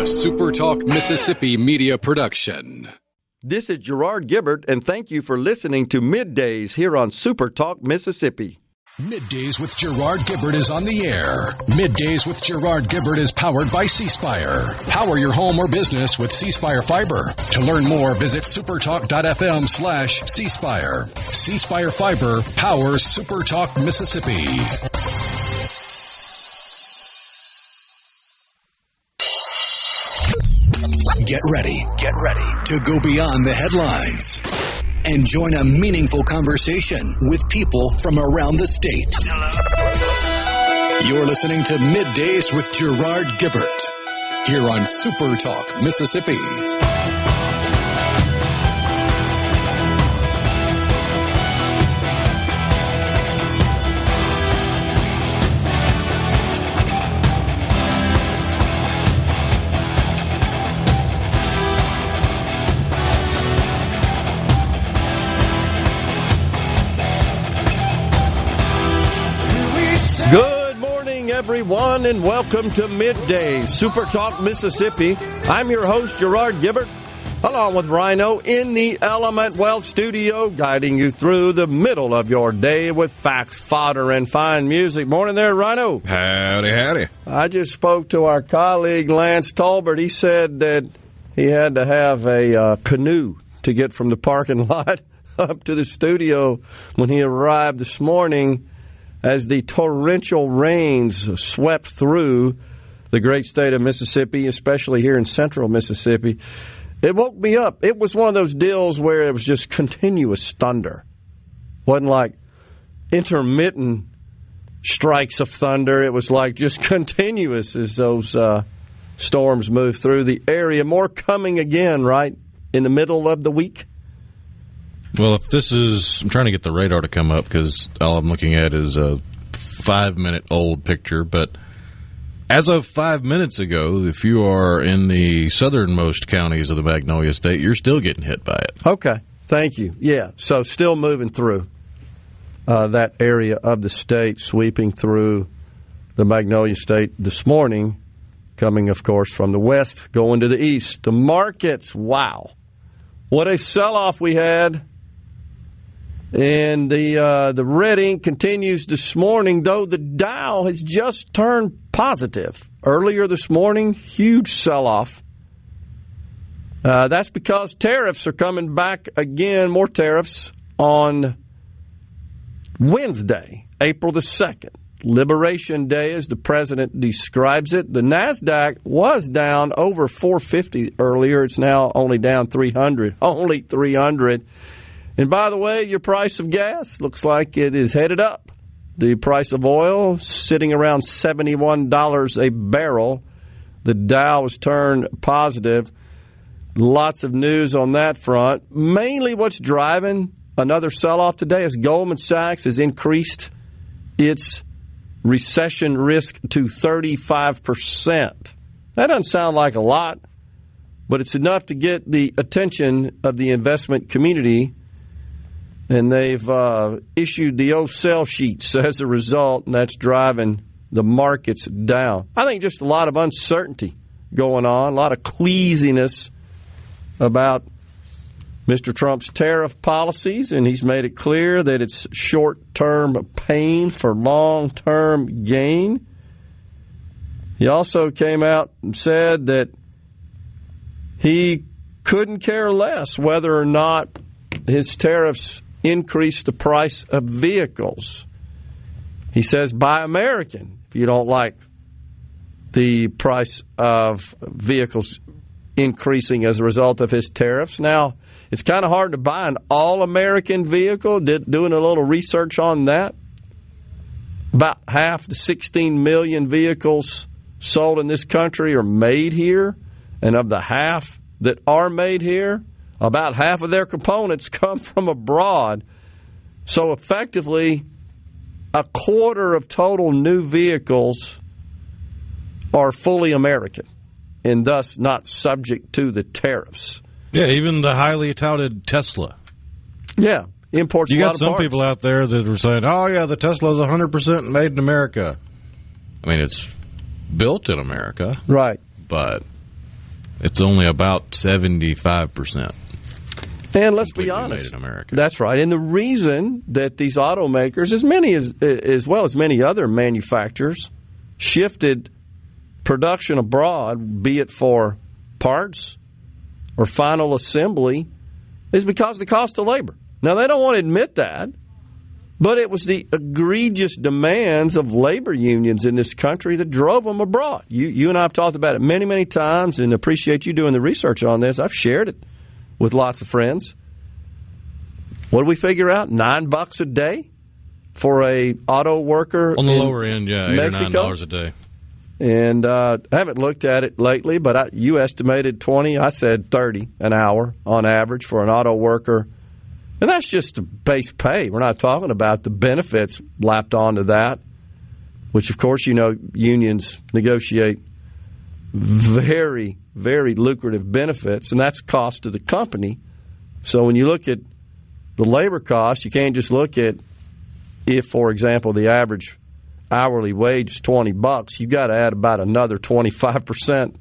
SuperTalk Mississippi media production. This is Gerard Gibert, and thank you for listening to MidDays here on SuperTalk Mississippi. MidDays with Gerard Gibert is on the air. MidDays with Gerard Gibert is powered by C-Spire. Power your home or business with C-Spire Fiber. To learn more, visit supertalk.fm/C-Spire. C-Spire Fiber powers SuperTalk Mississippi. Get ready to go beyond the headlines and join a meaningful conversation with people from around the state. Hello. You're listening to MidDays with Gerard Gibert here on SuperTalk Mississippi. Good morning, everyone, and welcome to MidDays, SuperTalk Mississippi. I'm your host, Gerard Gibert, along with Rhino in the Element Wealth studio, guiding you through the middle of your day with facts, fodder, and fine music. Morning there, Rhino. Howdy, howdy. I just spoke to our colleague, Lance Tolbert. He said that he had to have a canoe to get from the parking lot up to the studio when he arrived this morning, as the torrential rains swept through the great state of Mississippi, especially here in central Mississippi. It woke me up. It was one of those deals where it was just continuous thunder. Wasn't like intermittent strikes of thunder. It was like just continuous as those storms moved through the area. More coming again, right, in the middle of the week? Well, if this is, I'm trying to get the radar to come up because all I'm looking at is a 5-minute-old picture. But as of 5 minutes ago, if you are in the southernmost counties of the Magnolia State, you're still getting hit by it. Okay, thank you. Yeah, so still moving through that area of the state, sweeping through the Magnolia State this morning, coming, of course, from the west, going to the east. The markets, wow. What a sell-off we had. And the red ink continues this morning, though the Dow has just turned positive. Earlier this morning, huge sell-off. That's because tariffs are coming back again, more tariffs on Wednesday, April the 2nd. Liberation Day, as the president describes it. The NASDAQ was down over 450 earlier. It's now only down 300. Only 300. And by the way, your price of gas looks like it is headed up. The price of oil sitting around $71 a barrel. The Dow has turned positive. Lots of news on that front. Mainly what's driving another sell-off today is Goldman Sachs has increased its recession risk to 35%. That doesn't sound like a lot, but it's enough to get the attention of the investment community. And they've issued the old sell sheets as a result, and that's driving the markets down. I think just a lot of uncertainty going on, a lot of queasiness about Mr. Trump's tariff policies, and he's made it clear that it's short-term pain for long-term gain. He also came out and said that he couldn't care less whether or not his tariffs increase the price of vehicles. He says, buy American if you don't like the price of vehicles increasing as a result of his tariffs. Now, it's kind of hard to buy an all-American vehicle. Doing a little research on that, about half the 16 million vehicles sold in this country are made here, and of the half that are made here, about half of their components come from abroad. So effectively, a quarter of total new vehicles are fully American and thus not subject to the tariffs. Yeah, even the highly touted Tesla. Yeah, imports a lot of parts. You got some people out there that are saying, oh, yeah, the Tesla's 100% made in America. I mean, it's built in America. Right. But It's only about 75%. And let's be honest, made in America. That's right. And the reason that these automakers, as well as many other manufacturers, shifted production abroad, be it for parts or final assembly, is because of the cost of labor. Now, they don't want to admit that, but it was the egregious demands of labor unions in this country that drove them abroad. You and I have talked about it many, many times, and appreciate you doing the research on this. I've shared it with lots of friends. What do we figure out? $9 a day for a auto worker on the lower end, yeah, Mexico? $8 or $9 a day. And I haven't looked at it lately, but you estimated 20. I said 30 an hour on average for an auto worker. And that's just the base pay. We're not talking about the benefits lapped onto that, which, of course, unions negotiate very, very lucrative benefits, and that's cost to the company. So when you look at the labor cost, you can't just look at if, for example, the average hourly wage is $20, you've got to add about another 25%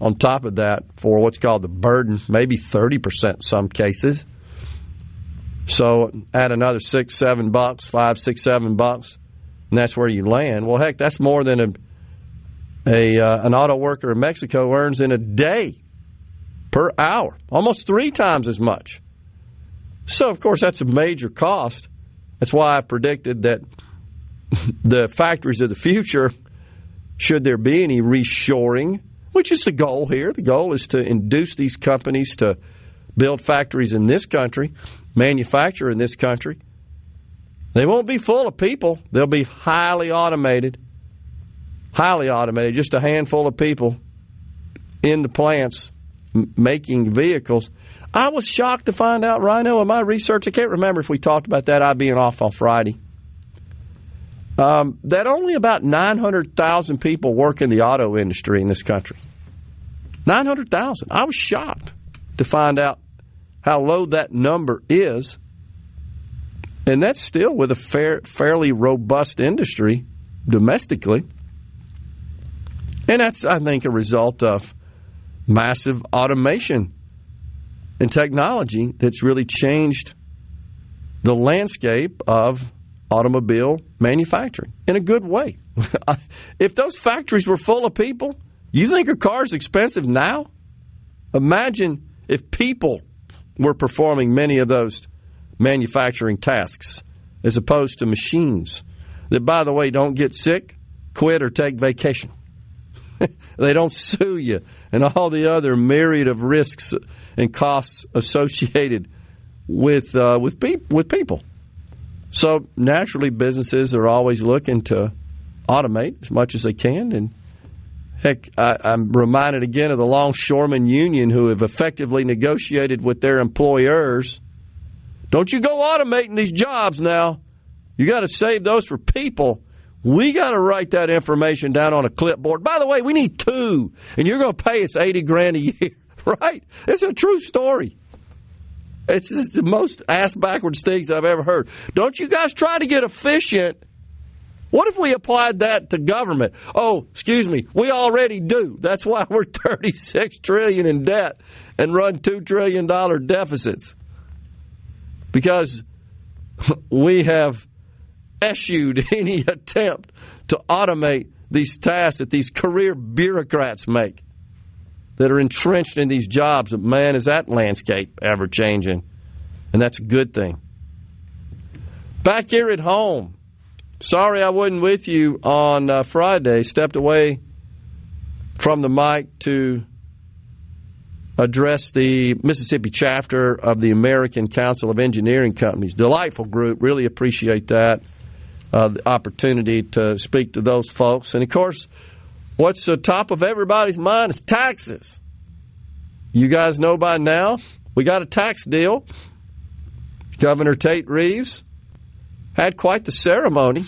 on top of that for what's called the burden, maybe 30% in some cases. So add another $6, $7, $5, $6, $7, and that's where you land. Well, heck, that's more than an auto worker in Mexico earns in a day per hour, almost 3 times as much. So, of course, that's a major cost. That's why I predicted that the factories of the future, should there be any reshoring, which is the goal here. The goal is to induce these companies to build factories in this country, manufacture in this country. They won't be full of people. They'll be highly automated, just a handful of people in the plants making vehicles. I was shocked to find out, Rhino, in my research, I can't remember if we talked about that, I being off on Friday, that only about 900,000 people work in the auto industry in this country. 900,000. I was shocked to find out how low that number is. And that's still with a fairly robust industry domestically. And that's, I think, a result of massive automation and technology that's really changed the landscape of automobile manufacturing in a good way. If those factories were full of people, you think a car's expensive now? Imagine if people were performing many of those manufacturing tasks as opposed to machines that, by the way, don't get sick, quit, or take vacation. They don't sue you, and all the other myriad of risks and costs associated with people. So naturally, businesses are always looking to automate as much as they can. And heck, I'm reminded again of the Longshoremen Union, who have effectively negotiated with their employers. Don't you go automating these jobs now. You got to save those for people. We got to write that information down on a clipboard. By the way, we need 2, and you're going to pay us $80,000 a year, right? It's a true story. It's the most ass-backwards things I've ever heard. Don't you guys try to get efficient. What if we applied that to government? Oh, excuse me, we already do. That's why we're $36 trillion in debt and run $2 trillion deficits. Because we have eschewed any attempt to automate these tasks that these career bureaucrats make that are entrenched in these jobs. Man, is that landscape ever changing? And that's a good thing. Back here at home, sorry I wasn't with you on Friday. Stepped away from the mic to address the Mississippi chapter of the American Council of Engineering Companies. Delightful group. Really appreciate that. The opportunity to speak to those folks. And, of course, what's the top of everybody's mind is taxes. You guys know by now, we got a tax deal. Governor Tate Reeves had quite the ceremony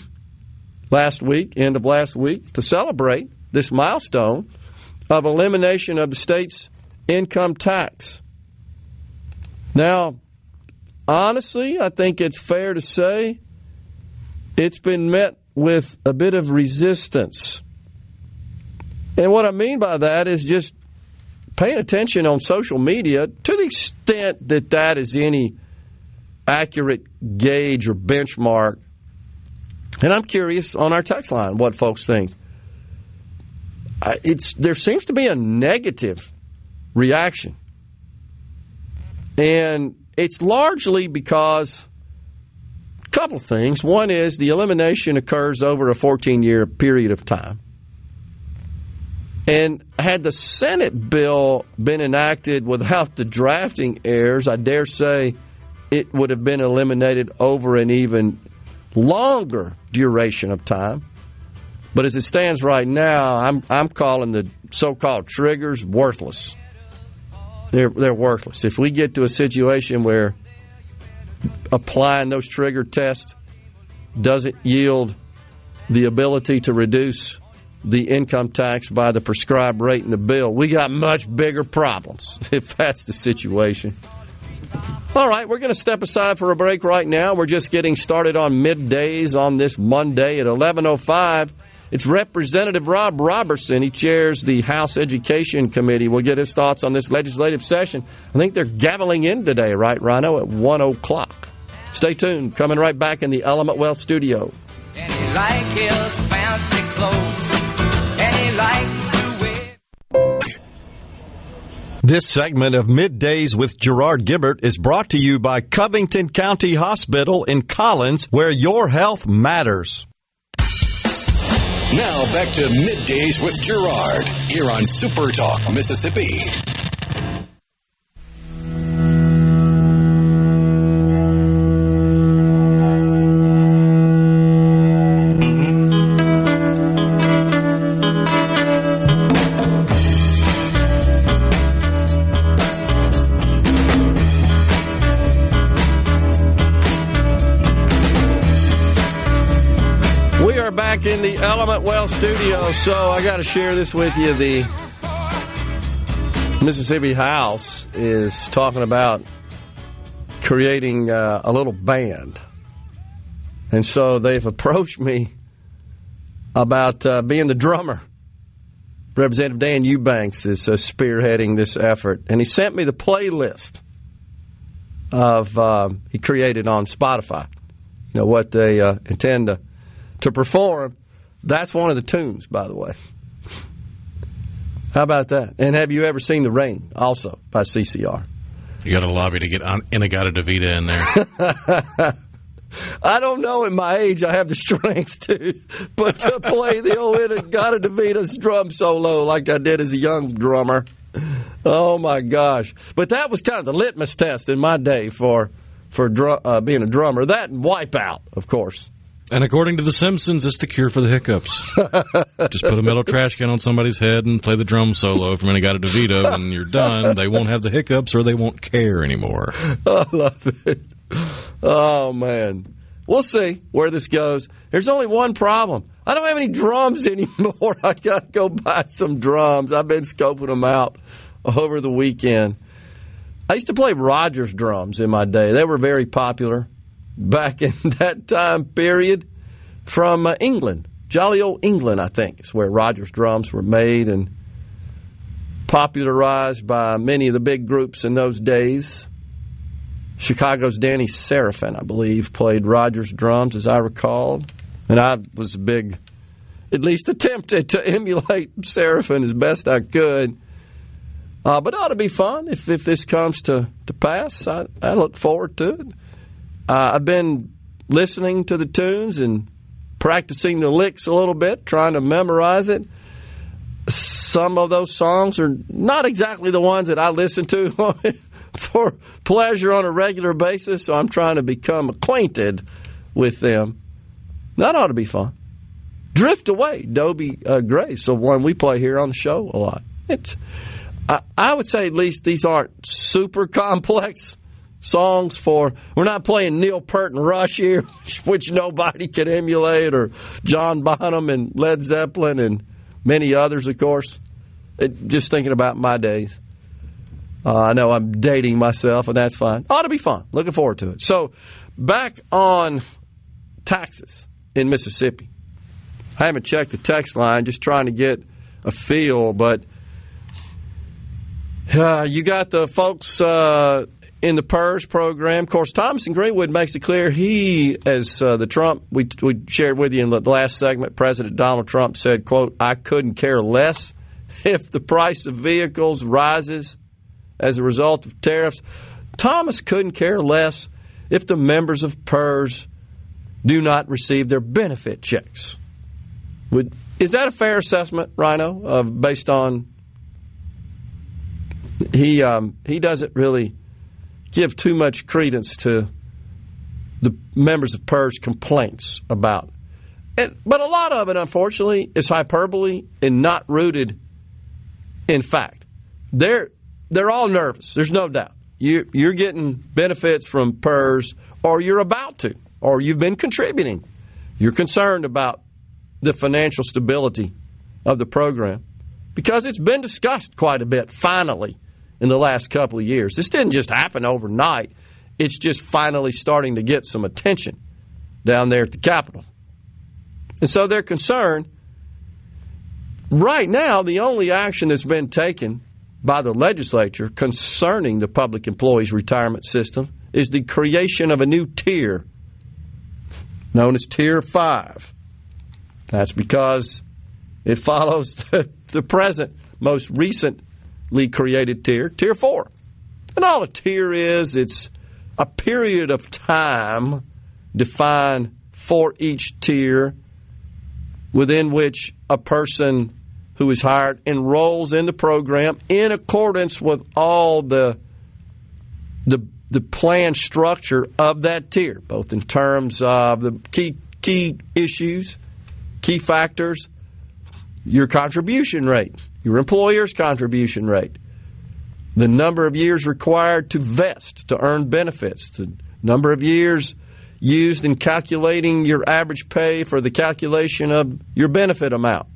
end of last week, to celebrate this milestone of elimination of the state's income tax. Now, honestly, I think it's fair to say it's been met with a bit of resistance. And what I mean by that is just paying attention on social media to the extent that that is any accurate gauge or benchmark. And I'm curious on our text line what folks think. There seems to be a negative reaction. And it's largely because a couple things. One is the elimination occurs over a 14-year period of time. And had the Senate bill been enacted without the drafting errors, I dare say it would have been eliminated over an even longer duration of time. But as it stands right now, I'm calling the so-called triggers worthless. They're worthless. If we get to a situation where applying those trigger tests doesn't yield the ability to reduce the income tax by the prescribed rate in the bill, we got much bigger problems if that's the situation. All right, we're going to step aside for a break right now. We're just getting started on middays on this Monday at 11:05. It's Representative Rob Roberson. He chairs the House Education Committee. We'll get his thoughts on this legislative session. I think they're gaveling in today, right, Rhino, at 1 o'clock. Stay tuned. Coming right back in the Element Wealth studio. And he like his fancy clothes. And he like to wear. This segment of Middays with Gerard Gibert is brought to you by Covington County Hospital in Collins, where your health matters. Now back to Middays with Gerard here on SuperTalk, Mississippi. In the Element Wealth studio, so I got to share this with you. The Mississippi House is talking about creating a little band, and so they've approached me about being the drummer. Representative Dan Eubanks is spearheading this effort, and he sent me the playlist of he created on Spotify. You know what they intend to perform. That's one of the tunes, by the way. How about that? And have you ever seen The Rain, also, by CCR? You got a lobby to get Inagata-Davida in there. I don't know at my age I have the strength to, but to play the old Inagata-Davida's drum solo like I did as a young drummer. Oh, my gosh. But that was kind of the litmus test in my day for being a drummer. That and Wipeout, of course. And according to The Simpsons, it's the cure for the hiccups. Just put a metal trash can on somebody's head and play the drum solo from Inagata-Davida. When you're done, they won't have the hiccups or they won't care anymore. I love it. Oh, man. We'll see where this goes. There's only one problem. I don't have any drums anymore. I got to go buy some drums. I've been scoping them out over the weekend. I used to play Rogers drums in my day. They were very popular back in that time period from England. Jolly old England, I think, is where Rogers drums were made and popularized by many of the big groups in those days. Chicago's Danny Seraphin, I believe, played Rogers drums, as I recall. And I was big, at least attempted to emulate Seraphin as best I could. But it ought to be fun if this comes to pass. I look forward to it. I've been listening to the tunes and practicing the licks a little bit, trying to memorize it. Some of those songs are not exactly the ones that I listen to for pleasure on a regular basis, so I'm trying to become acquainted with them. That ought to be fun. Drift Away, Dobie Grace, so one we play here on the show a lot. I would say at least these aren't super complex songs we're not playing Neil Peart and Rush here, which nobody can emulate, or John Bonham and Led Zeppelin and many others, of course. Just thinking about my days. I know I'm dating myself, and that's fine. Ought to be fun. Looking forward to it. So, back on taxes in Mississippi. I haven't checked the text line, just trying to get a feel, but You got the folks in the PERS program. Of course, Thomas and Greenwood makes it clear he, as the Trump, we shared with you in the last segment, President Donald Trump said, quote, "I couldn't care less if the price of vehicles rises as a result of tariffs." Thomas couldn't care less if the members of PERS do not receive their benefit checks. Is that a fair assessment, Rhino, based on he doesn't really give too much credence to the members of PERS complaints about it. But a lot of it, unfortunately, is hyperbole and not rooted in fact. They're all nervous. There's no doubt. You're getting benefits from PERS, or you're about to, or you've been contributing. You're concerned about the financial stability of the program because it's been discussed quite a bit, finally, in the last couple of years. This didn't just happen overnight. It's just finally starting to get some attention down there at the Capitol. And so they're concerned. Right now, the only action that's been taken by the legislature concerning the public employees retirement system is the creation of a new tier known as Tier 5. That's because it follows the present, most recently created tier, Tier 4. And all a tier is, it's a period of time defined for each tier within which a person who is hired enrolls in the program in accordance with all the plan structure of that tier, both in terms of the key issues, key factors, your contribution rate, your employer's contribution rate, the number of years required to vest, to earn benefits, the number of years used in calculating your average pay for the calculation of your benefit amount,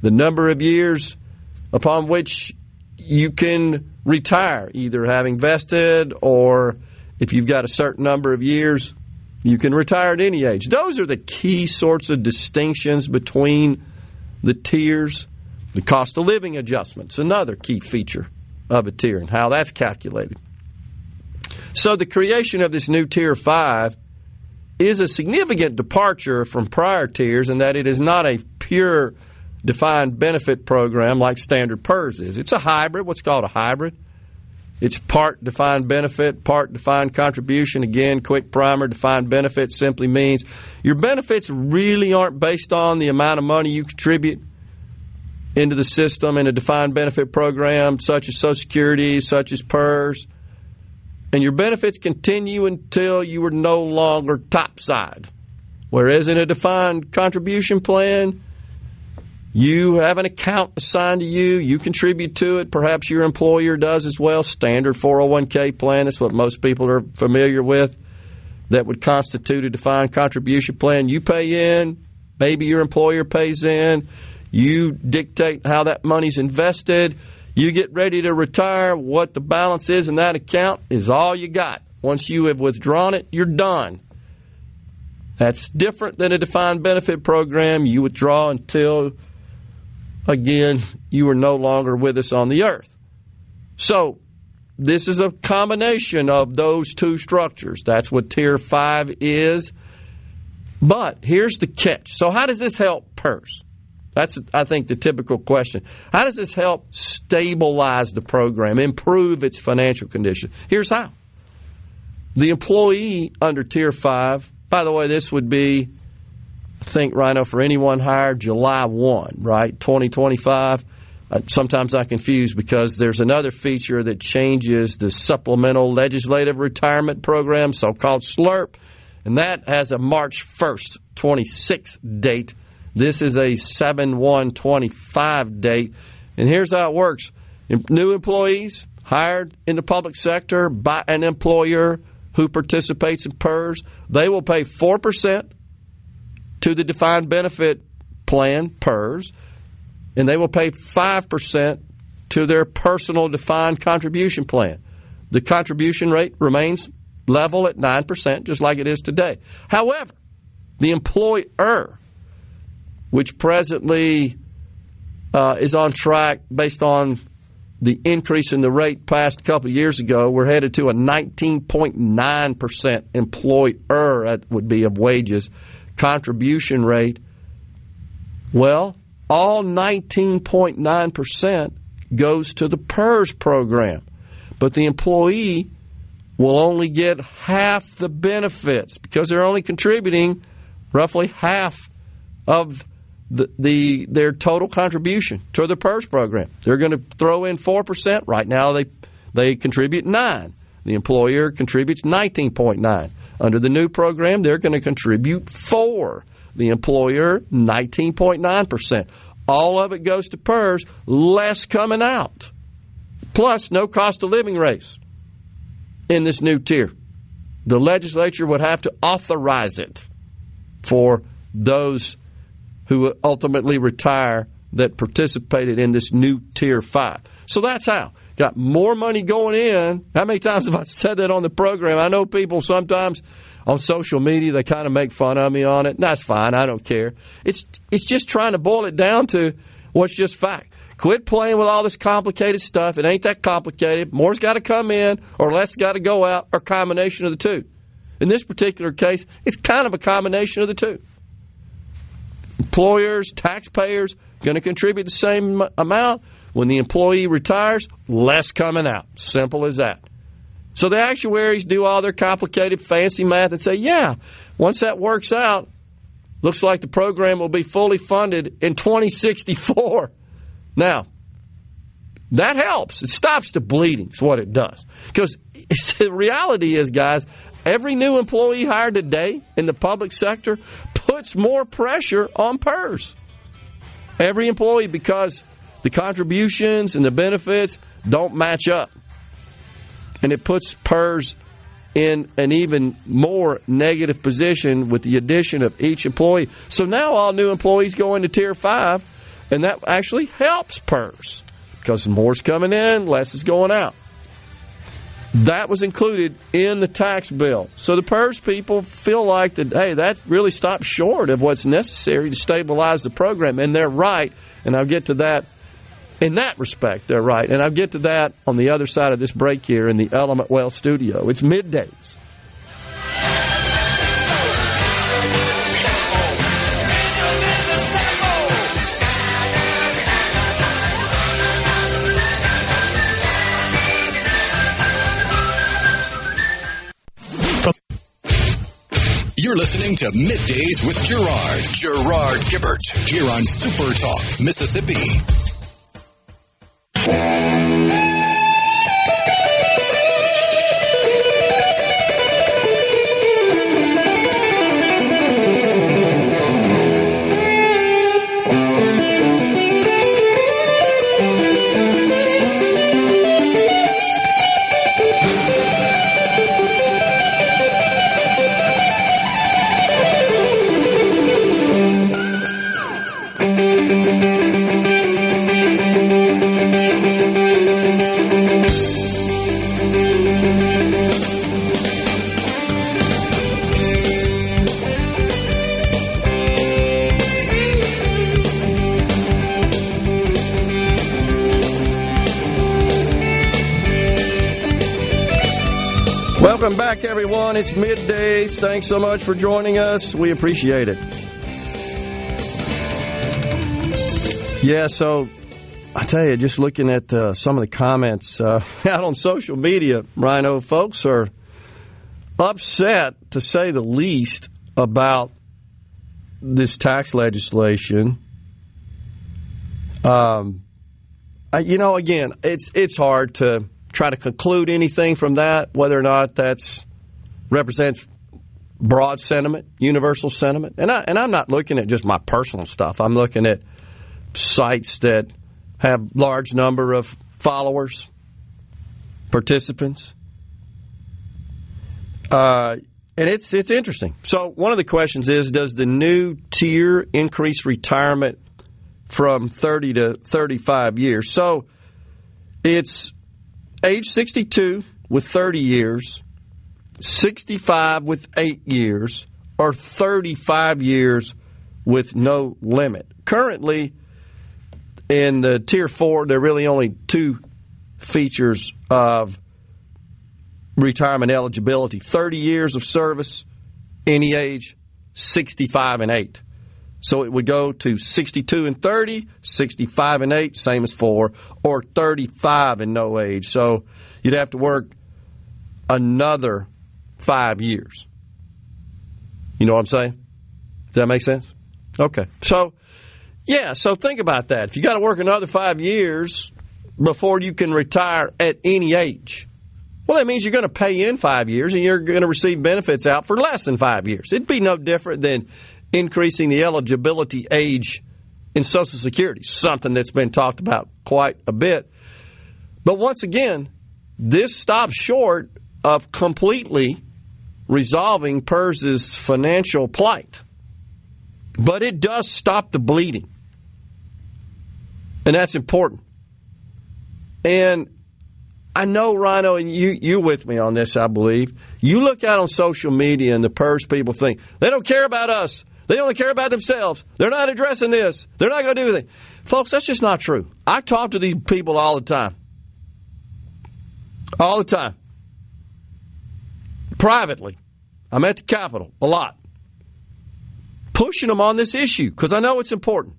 the number of years upon which you can retire, either having vested or if you've got a certain number of years, you can retire at any age. Those are the key sorts of distinctions between the tiers. The cost of living adjustment's another key feature of a tier and how that's calculated. So the creation of this new Tier 5 is a significant departure from prior tiers in that it is not a pure defined benefit program like standard PERS is. It's a hybrid, what's called a hybrid. It's part defined benefit, part defined contribution. Again, quick primer, defined benefit simply means your benefits really aren't based on the amount of money you contribute into the system in a defined benefit program such as Social Security, such as PERS. And your benefits continue until you are no longer topside. Whereas in a defined contribution plan, you have an account assigned to you. You contribute to it. Perhaps your employer does as well. Standard 401k plan. That's what most people are familiar with. That would constitute a defined contribution plan. You pay in. Maybe your employer pays in. You dictate how that money's invested. You get ready to retire. What the balance is in that account is all you got. Once you have withdrawn it, you're done. That's different than a defined benefit program. You withdraw until, again, you are no longer with us on the earth. So this is a combination of those two structures. That's what Tier 5 is. But here's the catch. So how does this help PERS? That's, I think, the typical question. How does this help stabilize the program, improve its financial condition? Here's how. The employee under Tier 5, by the way, this would be, I think, Rhino, for anyone hired July 1, right, 2025. Sometimes I confuse because there's another feature that changes the Supplemental Legislative Retirement Program, so-called SLRP, and that has a March 1st, 26 date. This is a 7/1/25 date. And here's how it works. New employees hired in the public sector by an employer who participates in PERS, they will pay 4% to the defined benefit plan, PERS, and they will pay 5% to their personal defined contribution plan. The contribution rate remains level at 9%, just like it is today. However, the employer, which presently is on track based on the increase in the rate passed a couple of years ago. We're headed to a 19.9% employer, that would be of wages, contribution rate. Well, all 19.9% goes to the PERS program. But the employee will only get half the benefits because they're only contributing roughly half of their total contribution to the PERS program. They're going to throw in 4%. Right now they contribute 9%. The employer contributes 19.9%. Under the new program, they're going to contribute 4%. The employer, 19.9%. All of it goes to PERS, less coming out. Plus, no cost of living raise in this new tier. The legislature would have to authorize it for those who ultimately retire that participated in this new Tier 5. So that's how. Got more money going in. How many times have I said that on the program? I know people sometimes on social media, they kind of make fun of me on it. And that's fine. I don't care. It's just trying to boil it down to what's just fact. Quit playing with all this complicated stuff. It ain't that complicated. More's got to come in or less got to go out, or a combination of the two. In this particular case, it's kind of a combination of the two. Employers, taxpayers, going to contribute the same amount. When the employee retires, less coming out. Simple as that. So the actuaries do all their complicated, fancy math and say, yeah, once that works out, looks like the program will be fully funded in 2064. Now, that helps. It stops the bleeding is what it does. Because the reality is, guys, every new employee hired today in the public sector puts more pressure on PERS. Every employee, because the contributions and the benefits don't match up. And it puts PERS in an even more negative position with the addition of each employee. So now all new employees go into Tier 5, and that actually helps PERS because more's coming in, less is going out. That was included in the tax bill. So the PERS people feel like that, hey, that really stops short of what's necessary to stabilize the program, and they're right, and I'll get to that. In that respect, they're right. And I'll get to that on the other side of this break here in the Element Wealth studio. It's Middays. You're listening to Middays with Gerard Gibert, here on SuperTalk, Mississippi. Welcome back, everyone. It's Middays. Thanks so much for joining us. We appreciate it. Yeah, so I tell you, just looking at some of the comments out on social media, Rhino, folks are upset, to say the least, about this tax legislation. Again, it's hard to try to conclude anything from that, whether or not that's represents broad sentiment, universal sentiment. And I'm not looking at just my personal stuff. I'm looking at sites that have large number of followers, participants. And it's interesting. So one of the questions is, does the new tier increase retirement from 30 to 35 years? So it's age 62 with 30 years, 65 with 8 years, or 35 years with no limit. Currently, in the Tier 4, there are really only two features of retirement eligibility: 30 years of service, any age, 65 and 8. So it would go to 62 and 30, 65 and 8, same as 4, or 35 and no age. So you'd have to work another 5 years. You know what I'm saying? Does that make sense? Okay. So, yeah, so think about that. If you got to work another 5 years before you can retire at any age, well, that means you're going to pay in 5 years and you're going to receive benefits out for less than 5 years. It'd be no different than increasing the eligibility age in Social Security, something that's been talked about quite a bit. But once again, this stops short of completely resolving PERS's financial plight. But it does stop the bleeding. And that's important. And I know, Rhino, and you're with me on this, I believe. You look out on social media and the PERS people think, they don't care about us. They only care about themselves. They're not addressing this. They're not going to do anything. Folks, that's just not true. I talk to these people all the time. All the time. Privately. I'm at the Capitol a lot. Pushing them on this issue because I know it's important.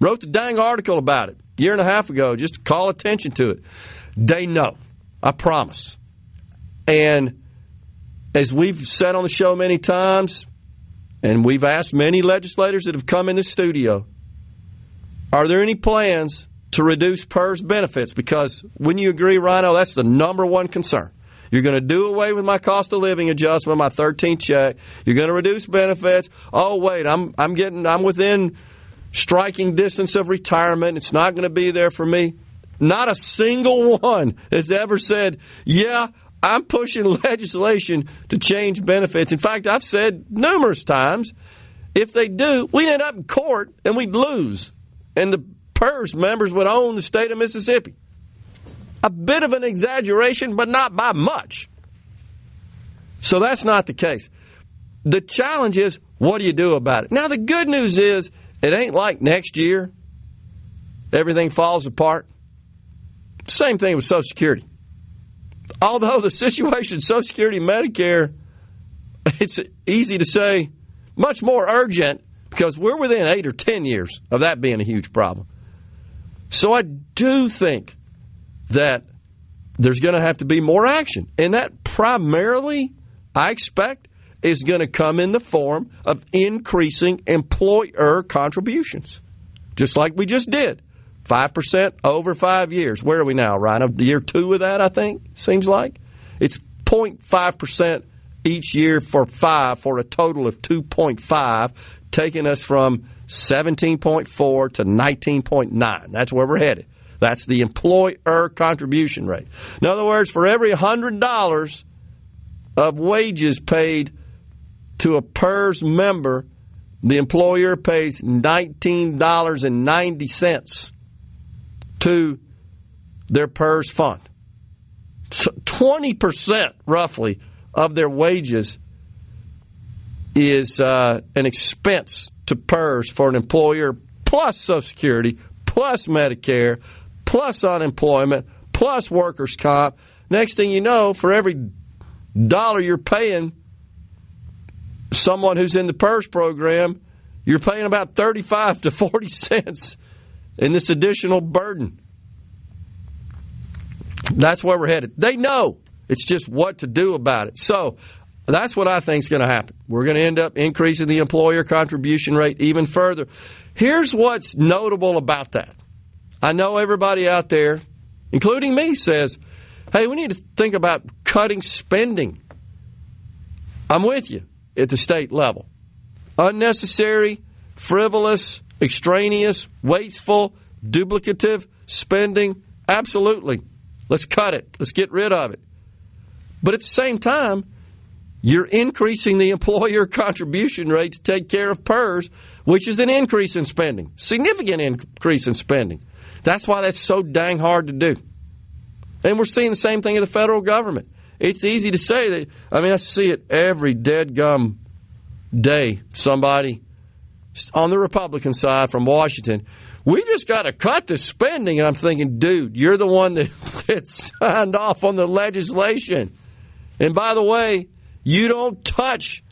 Wrote the dang article about it a year and a half ago just to call attention to it. They know. I promise. And as we've said on the show many times, and we've asked many legislators that have come in the studio, are there any plans to reduce PERS benefits? Because wouldn't you agree, Rhino, that's the number one concern. You're going to do away with my cost of living adjustment, my 13th check. You're going to reduce benefits. Oh, wait, I'm within striking distance of retirement. It's not going to be there for me. Not a single one has ever said, yeah, I'm pushing legislation to change benefits. In fact, I've said numerous times, if they do, we'd end up in court and we'd lose. And the PERS members would own the state of Mississippi. A bit of an exaggeration, but not by much. So that's not the case. The challenge is, what do you do about it? Now, the good news is, it ain't like next year everything falls apart. Same thing with Social Security. Although the situation in Social Security and Medicare, it's easy to say, much more urgent because we're within 8 or 10 years of that being a huge problem. So I do think that there's going to have to be more action. And that primarily, I expect, is going to come in the form of increasing employer contributions, just like we just did. 5% over 5 years. Where are we now, Rhino? Year 2 of that, I think, seems like. It's 0.5% each year for 5 for a total of 2.5, taking us from 17.4 to 19.9. That's where we're headed. That's the employer contribution rate. In other words, for every $100 of wages paid to a PERS member, the employer pays $19.90 to their PERS fund. So 20% roughly of their wages is an expense to PERS for an employer, plus Social Security, plus Medicare, plus unemployment, plus workers' comp. Next thing you know, for every dollar you're paying someone who's in the PERS program, you're paying about 35 to 40 cents in this additional burden. That's where we're headed. They know. It's just what to do about it. So that's what I think is going to happen. We're going to end up increasing the employer contribution rate even further. Here's what's notable about that. I know everybody out there, including me, says, hey, we need to think about cutting spending. I'm with you at the state level. Unnecessary, frivolous, extraneous, wasteful, duplicative spending, absolutely. Let's cut it. Let's get rid of it. But at the same time, you're increasing the employer contribution rate to take care of PERS, which is an increase in spending, significant increase in spending. That's why that's so dang hard to do. And we're seeing the same thing in the federal government. It's easy to say that. I mean, I see it every dead-gum day. Somebody on the Republican side from Washington, we just got to cut the spending. And I'm thinking, dude, you're the one that signed off on the legislation. And by the way, you don't touch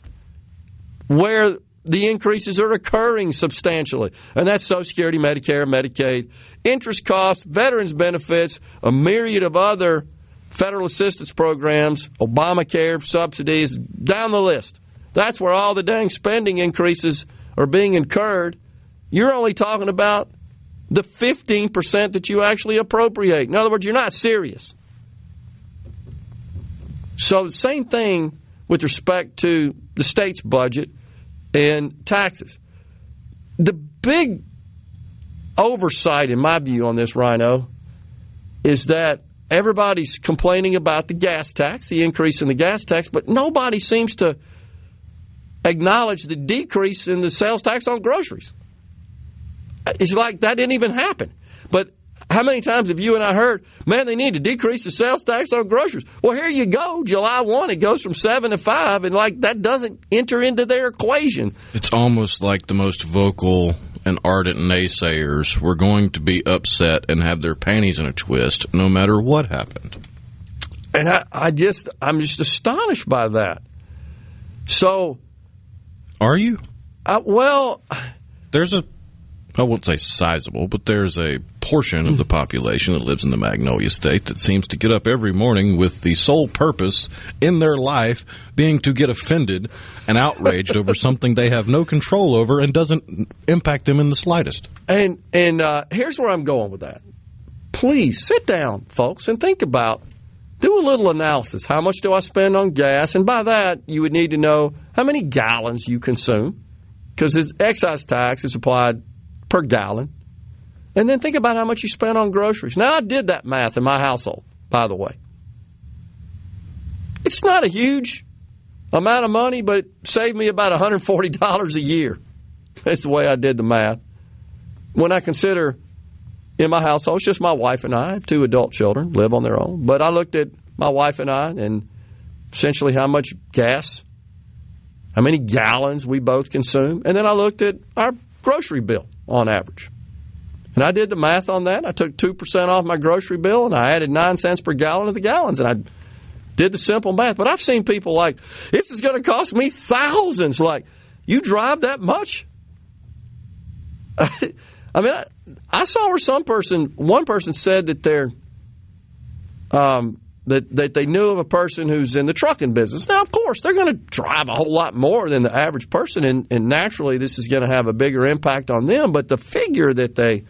where the increases are occurring substantially. And that's Social Security, Medicare, Medicaid, interest costs, veterans benefits, a myriad of other federal assistance programs, Obamacare, subsidies, down the list. That's where all the dang spending increases are being incurred. You're only talking about the 15% that you actually appropriate. In other words, you're not serious. So the same thing with respect to the state's budget and taxes. The big oversight, in my view, on this, Rhino, is that everybody's complaining about the gas tax, the increase in the gas tax, but nobody seems to acknowledge the decrease in the sales tax on groceries. It's like that didn't even happen. But how many times have you and I heard, man, they need to decrease the sales tax on groceries? Well, here you go. July 1, it goes from 7 to 5, and like that doesn't enter into their equation. It's almost like the most vocal and ardent naysayers were going to be upset and have their panties in a twist no matter what happened. And I'm just astonished by that. So, are you? Well, there's I won't say sizable, but there's a portion of the population that lives in the Magnolia State that seems to get up every morning with the sole purpose in their life being to get offended and outraged over something they have no control over and doesn't impact them in the slightest. And here's where I'm going with that. Please sit down, folks, and think about, do a little analysis. How much do I spend on gas? And by that, you would need to know how many gallons you consume, because this excise tax is applied per gallon. And then think about how much you spend on groceries. Now, I did that math in my household, by the way. It's not a huge amount of money, but it saved me about $140 a year. That's the way I did the math. When I consider in my household, it's just my wife and I have 2 adult children, live on their own. But I looked at my wife and I and essentially how much gas, how many gallons we both consume. And then I looked at our grocery bill on average. And I did the math on that. I took 2% off my grocery bill, and I added 9 cents per gallon of the gallons, and I did the simple math. But I've seen people like, this is going to cost me thousands. Like, you drive that much? I mean, I saw where one person said that they're that they knew of a person who's in the trucking business. Now, of course, they're going to drive a whole lot more than the average person, and naturally this is going to have a bigger impact on them. But the figure that they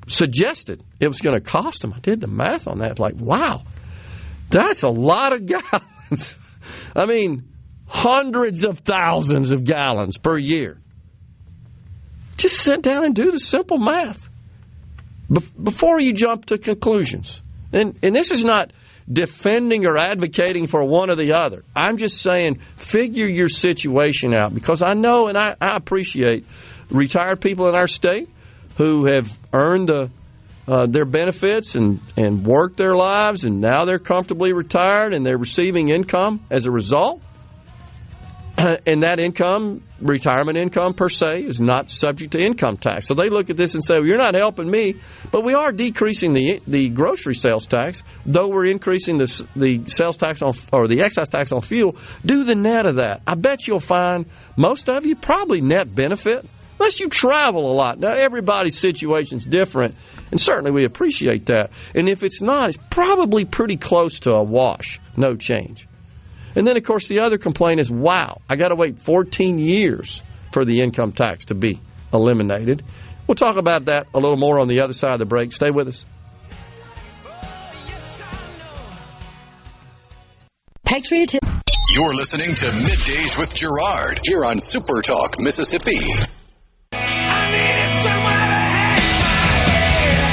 suggested it was going to cost them, I did the math on that. Like, wow, that's a lot of gallons. I mean, hundreds of thousands of gallons per year. Just sit down and do the simple math before you jump to conclusions. And this is not defending or advocating for one or the other. I'm just saying figure your situation out, because I know and I appreciate retired people in our state who have earned their benefits and worked their lives, and now they're comfortably retired and they're receiving income as a result. And that income, retirement income per se, is not subject to income tax. So they look at this and say, well, you're not helping me, but we are decreasing the grocery sales tax, though we're increasing the sales tax on, or the excise tax on fuel. Do the net of that. I bet you'll find most of you probably net benefit, unless you travel a lot. Now, everybody's situation's different, and certainly we appreciate that. And if it's not, it's probably pretty close to a wash, no change. And then, of course, the other complaint is, wow, I got to wait 14 years for the income tax to be eliminated. We'll talk about that a little more on the other side of the break. Stay with us. Patriot. You're listening to Middays with Gerard here on SuperTalk, Mississippi. I needed somewhere to hang my head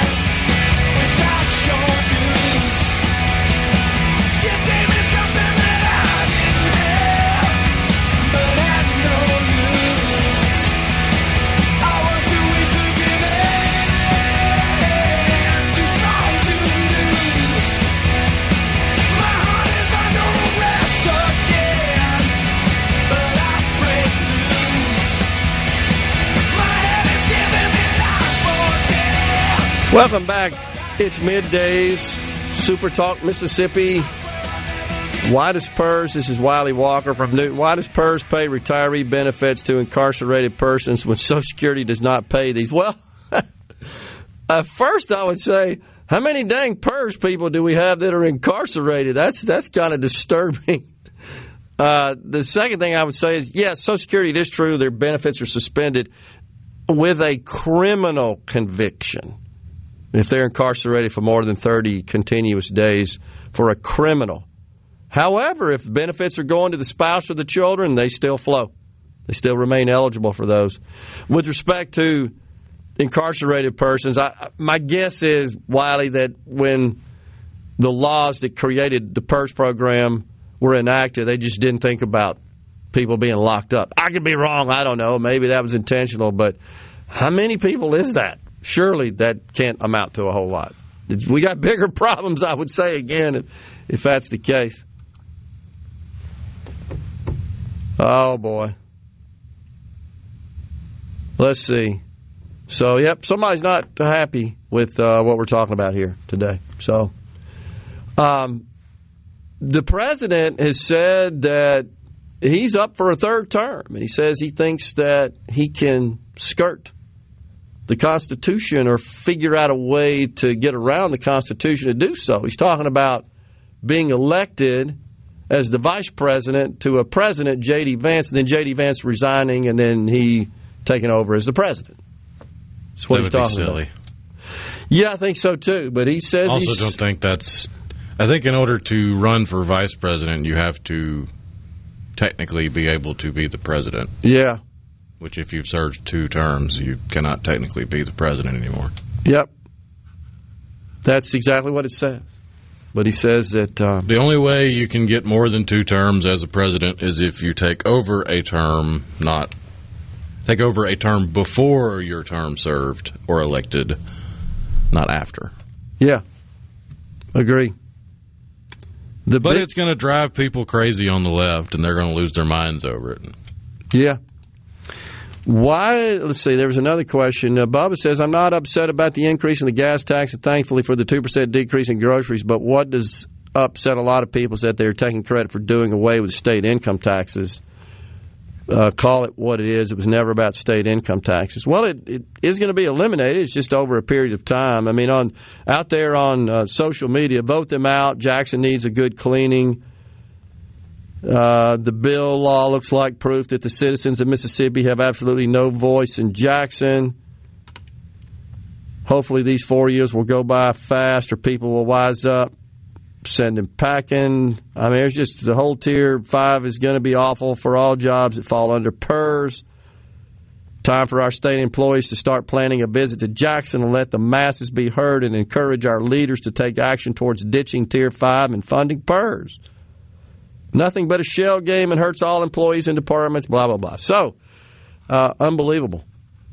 without your news. You gave me something that I didn't have, but had no use. I was too weak to give in, too strong to lose. My heart is under arrest again, but I break loose. Welcome back. It's middays, SuperTalk, Mississippi. Widest PERS, this is Wiley Walker from Newton. Widest PERS pay retiree benefits to incarcerated persons when Social Security does not pay these. Well, first I would say, how many dang PERS people do we have that are incarcerated? That's kind of disturbing. The second thing I would say is, yes, Social Security, it is true, their benefits are suspended with a criminal conviction. If they're incarcerated for more than 30 continuous days for a criminal. However, if benefits are going to the spouse or the children, they still flow. They still remain eligible for those. With respect to incarcerated persons, my guess is, Wiley, that when the laws that created the PERS program were enacted, they just didn't think about people being locked up. I could be wrong. I don't know. Maybe that was intentional. But how many people is that? Surely that can't amount to a whole lot. We got bigger problems, I would say, again, if that's the case. Oh, boy. Let's see. So, yep, somebody's not happy with what we're talking about here today. So, the president has said that he's up for a third term, and he says he thinks that he can skirt the Constitution or figure out a way to get around the Constitution to do so. He's talking about being elected as the vice president to a president, J.D. Vance, and then J.D. Vance resigning, and then he taking over as the president. That's what he's talking about. Yeah, I think so, too. But he says also don't think that's... I think in order to run for vice president, you have to technically be able to be the president. Yeah. Which, if you've served 2 terms, you cannot technically be the president anymore. Yep. That's exactly what it says. But he says that... the only way you can get more than 2 terms as a president is if you take over a term, not... Take over a term before your term served or elected, not after. Yeah. Agree. But it's going to drive people crazy on the left, and they're going to lose their minds over it. Yeah. Why? Let's see. There was another question. Bubba says, I'm not upset about the increase in the gas tax, and thankfully for the 2% decrease in groceries, but what does upset a lot of people is that they're taking credit for doing away with state income taxes. Call it what it is. It was never about state income taxes. Well, it is going to be eliminated. It's just over a period of time. I mean, out there on social media, vote them out. Jackson needs a good cleaning. The bill law looks like proof that the citizens of Mississippi have absolutely no voice in Jackson. Hopefully these 4 years will go by fast or people will wise up. Send them packing. I mean, it's just the whole Tier 5 is going to be awful for all jobs that fall under PERS. Time for our state employees to start planning a visit to Jackson and let the masses be heard and encourage our leaders to take action towards ditching Tier 5 and funding PERS. Nothing but a shell game and hurts all employees and departments, blah, blah, blah. So, unbelievable,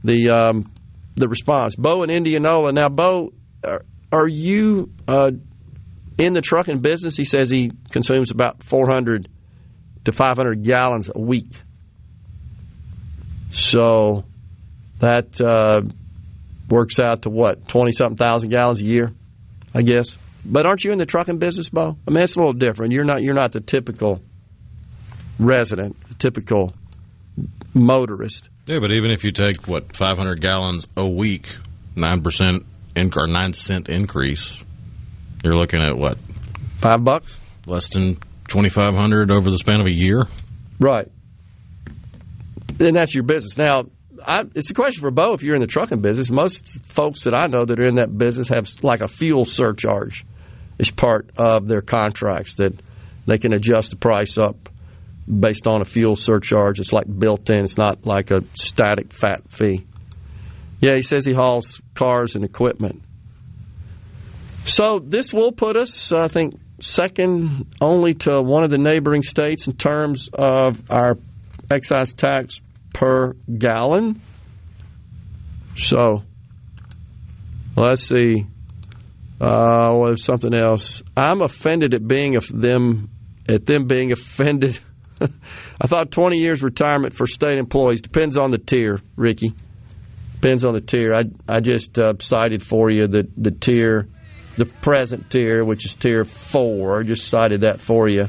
the response. Bo in Indianola. Now, Bo, are you in the trucking business? He says he consumes about 400 to 500 gallons a week. So, that works out to what, 20-something thousand gallons a year, I guess? But aren't you in the trucking business, Bo? I mean, it's a little different. You're not the typical resident, the typical motorist. Yeah, but even if you take, 500 gallons a week, 9% or 9 cent increase, you're looking at what? $5? Less than $2,500 over the span of a year? Right. And that's your business. Now, it's a question for Bo if you're in the trucking business. Most folks that I know that are in that business have like a fuel surcharge as part of their contracts that they can adjust the price up based on a fuel surcharge. It's like built in. It's not like a static fat fee. Yeah, he says he hauls cars and equipment. So this will put us, I think, second only to one of the neighboring states in terms of our excise tax per gallon. So, let's see. What is something else? I'm offended at them being offended. I thought 20 years retirement for state employees depends on the tier, Ricky. Depends on the tier. I just cited for you the tier, the present tier, which is tier 4. Just cited that for you.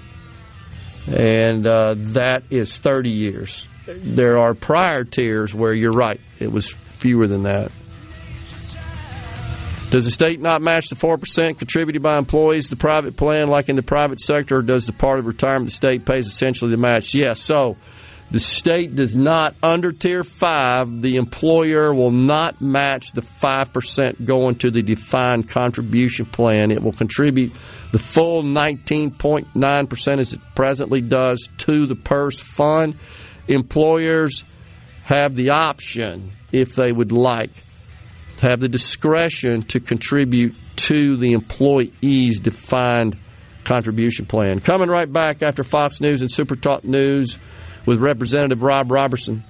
And that is 30 years. There are prior tiers where you're right. It was fewer than that. Does the state not match the 4% contributed by employees to the private plan like in the private sector, or does the part of retirement the state pays essentially the match? Yes. So the state does not, under Tier 5, the employer will not match the 5% going to the defined contribution plan. It will contribute the full 19.9% as it presently does to the PERS fund. Employers have the option, if they would like, have the discretion to contribute to the employee's defined contribution plan. Coming right back after Fox News and SuperTalk News with Representative Rob Roberson.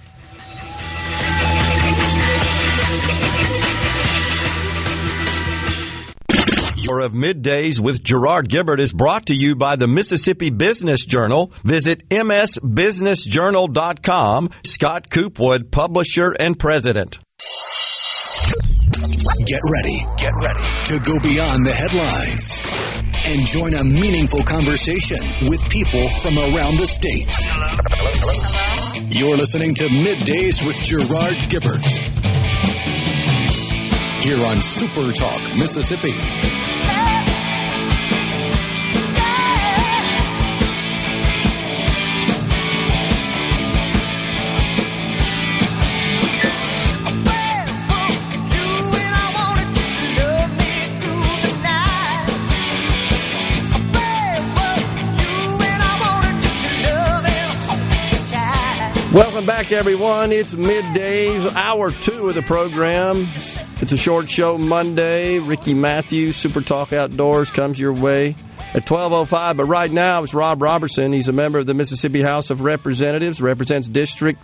Of Middays with Gerard Gibert is brought to you by the Mississippi Business Journal. Visit msbusinessjournal.com. Scott Coopwood, publisher and president. Get ready to go beyond the headlines and join a meaningful conversation with people from around the state. Hello. You're listening to Middays with Gerard Gibert here on SuperTalk, Mississippi. Welcome back, everyone. It's Middays, hour 2 of the program. It's a short show Monday. Ricky Matthews, Super Talk Outdoors, comes your way at 12:05. But right now, it's Rob Roberson. He's a member of the Mississippi House of Representatives, represents District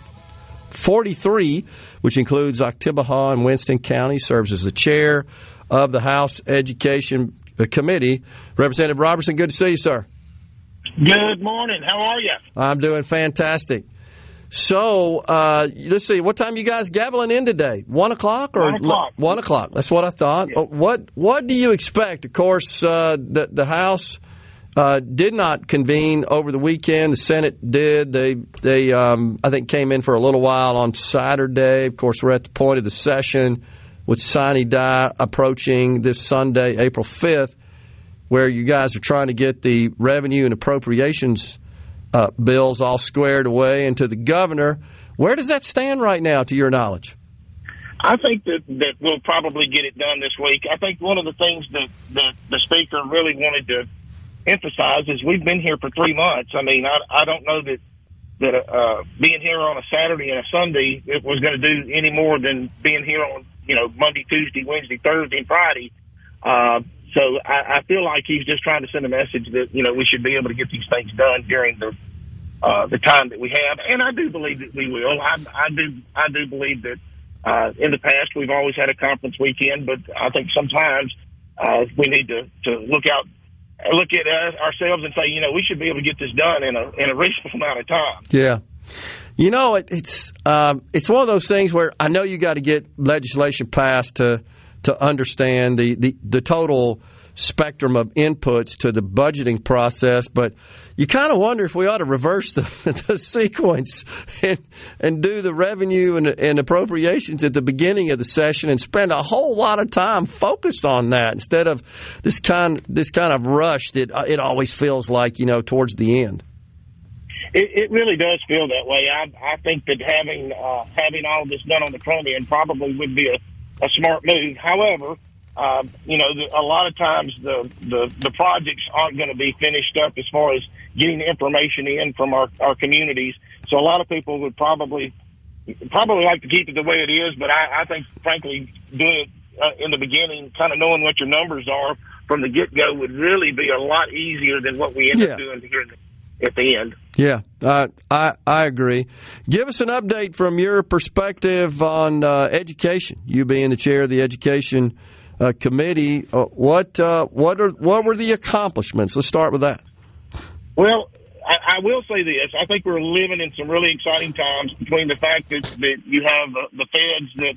43, which includes Octibaha and Winston County, serves as the chair of the House Education Committee. Representative Roberson, good to see you, sir. Good morning. How are you? I'm doing fantastic. So, let's see, what time you guys gaveling in today? 1 o'clock? Or 1 o'clock. 1 o'clock. That's what I thought. Yeah. What do you expect? Of course, the House did not convene over the weekend. The Senate did. They I think, came in for a little while on Saturday. Of course, we're at the point of the session with sine die approaching this Sunday, April 5th, where you guys are trying to get the revenue and appropriations bills all squared away and to the governor. Where does that stand right now, to your knowledge? I think that we'll probably get it done this week. I think one of the things that the Speaker really wanted to emphasize is we've been here for 3 months. I mean, I don't know that being here on a Saturday and a Sunday it was going to do any more than being here on, Monday, Tuesday, Wednesday, Thursday, and Friday. So I feel like he's just trying to send a message that, we should be able to get these things done during the time that we have. And I do believe that we will. I do believe that in the past we've always had a conference weekend, but I think sometimes we need to look at ourselves and say, we should be able to get this done in a reasonable amount of time. Yeah. It's one of those things where I know you got to get legislation passed to understand the total spectrum of inputs to the budgeting process, but you kind of wonder if we ought to reverse the sequence and do the revenue and appropriations at the beginning of the session and spend a whole lot of time focused on that instead of this kind of rush that it always feels like, towards the end. It really does feel that way. I think that having all of this done on the front end probably would be a smart move. However, a lot of times the projects aren't going to be finished up as far as getting the information in from our communities. So a lot of people would probably like to keep it the way it is. But I think, frankly, doing it in the beginning, kind of knowing what your numbers are from the get-go would really be a lot easier than what we end up doing here at the end. Yeah, I agree. Give us an update from your perspective on education. You being the chair of the Education Committee, what were the accomplishments? Let's start with that. Well, I will say this. I think we're living in some really exciting times between the fact that you have the feds that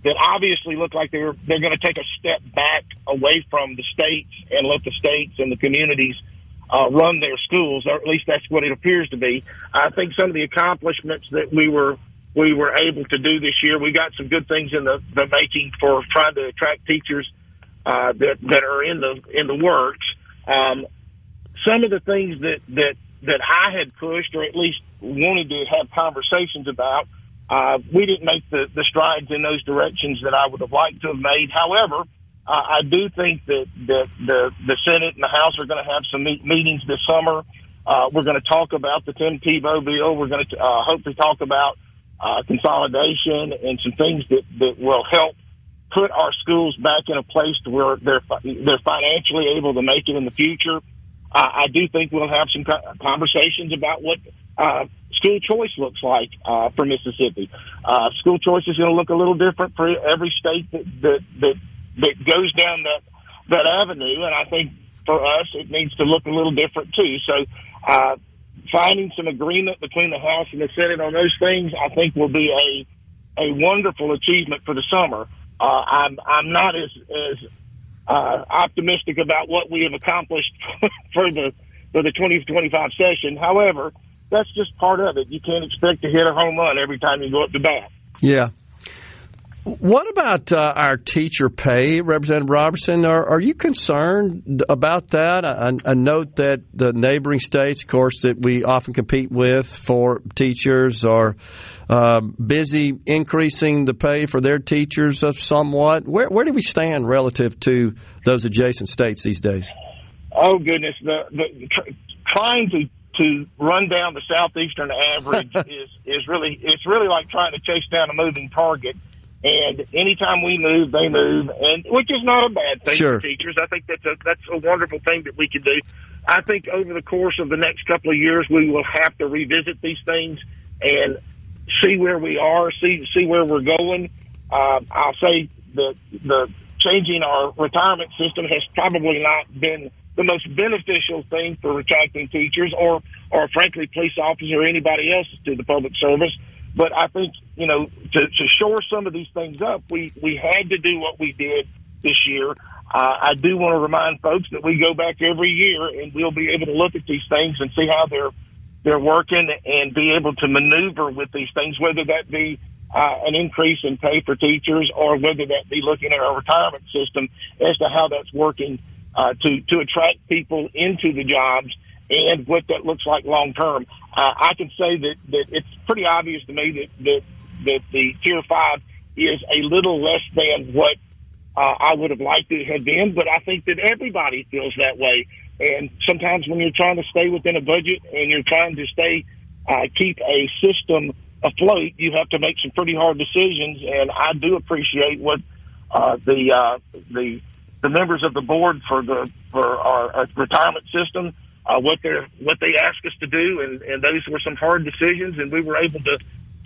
that obviously look like they're going to take a step back away from the states and let the states and the communities run their schools, or at least that's what it appears to be. I think some of the accomplishments that we were able to do this year, we got some good things in the making for trying to attract teachers that are in the works. Some of the things that I had pushed, or at least wanted to have conversations about, we didn't make the strides in those directions that I would have liked to have made. However, I do think that the Senate and the House are going to have some meetings this summer. We're going to talk about the Tim Tebow bill. We're going to hopefully talk about consolidation and some things that will help put our schools back in a place to where they're financially able to make it in the future. I do think we'll have some conversations about what school choice looks like for Mississippi. School choice is going to look a little different for every state that goes down that avenue, and I think for us it needs to look a little different too. So finding some agreement between the House and the Senate on those things, I think, will be a wonderful achievement for the summer. I'm not as optimistic about what we have accomplished for the 2025 session. However, that's just part of it. You can't expect to hit a home run every time you go up to bat. Yeah. What about our teacher pay, Representative Roberson? Are you concerned about that? I note that the neighboring states, of course, that we often compete with for teachers are busy increasing the pay for their teachers somewhat. Where do we stand relative to those adjacent states these days? Oh, goodness. Trying to run down the southeastern average is really like trying to chase down a moving target. And anytime we move, they move, and which is not a bad thing for teachers. I think that's a wonderful thing that we can do. I think over the course of the next couple of years, we will have to revisit these things and see where we are, see where we're going. I'll say that the changing our retirement system has probably not been the most beneficial thing for attracting teachers or frankly, police officers or anybody else to the public service. But I think, to shore some of these things up, we had to do what we did this year. I do want to remind folks that we go back every year and we'll be able to look at these things and see how they're working and be able to maneuver with these things, whether that be an increase in pay for teachers or whether that be looking at our retirement system as to how that's working to attract people into the jobs and what that looks like long term. I can say that it's pretty obvious to me that the Tier 5 is a little less than what I would have liked it to have been, but I think that everybody feels that way. And sometimes when you're trying to stay within a budget and you're trying to keep a system afloat, you have to make some pretty hard decisions. And I do appreciate what the members of the board for our retirement system, what they asked us to do, and those were some hard decisions, and we were able to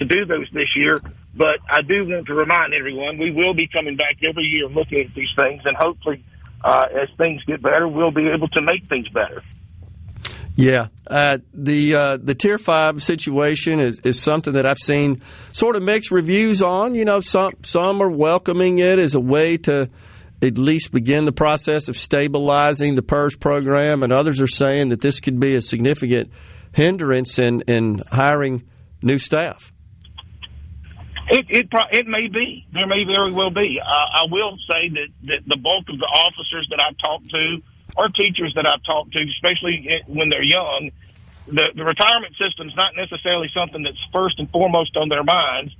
do those this year. But I do want to remind everyone, we will be coming back every year looking at these things, and hopefully as things get better, we'll be able to make things better. Yeah, the Tier 5 situation is something that I've seen sort of mixed reviews on. Some are welcoming it as a way to at least begin the process of stabilizing the PERS program, and others are saying that this could be a significant hindrance in hiring new staff. It may be. There may very well be. I will say that the bulk of the officers that I've talked to or teachers that I've talked to, especially when they're young, the retirement system is not necessarily something that's first and foremost on their minds.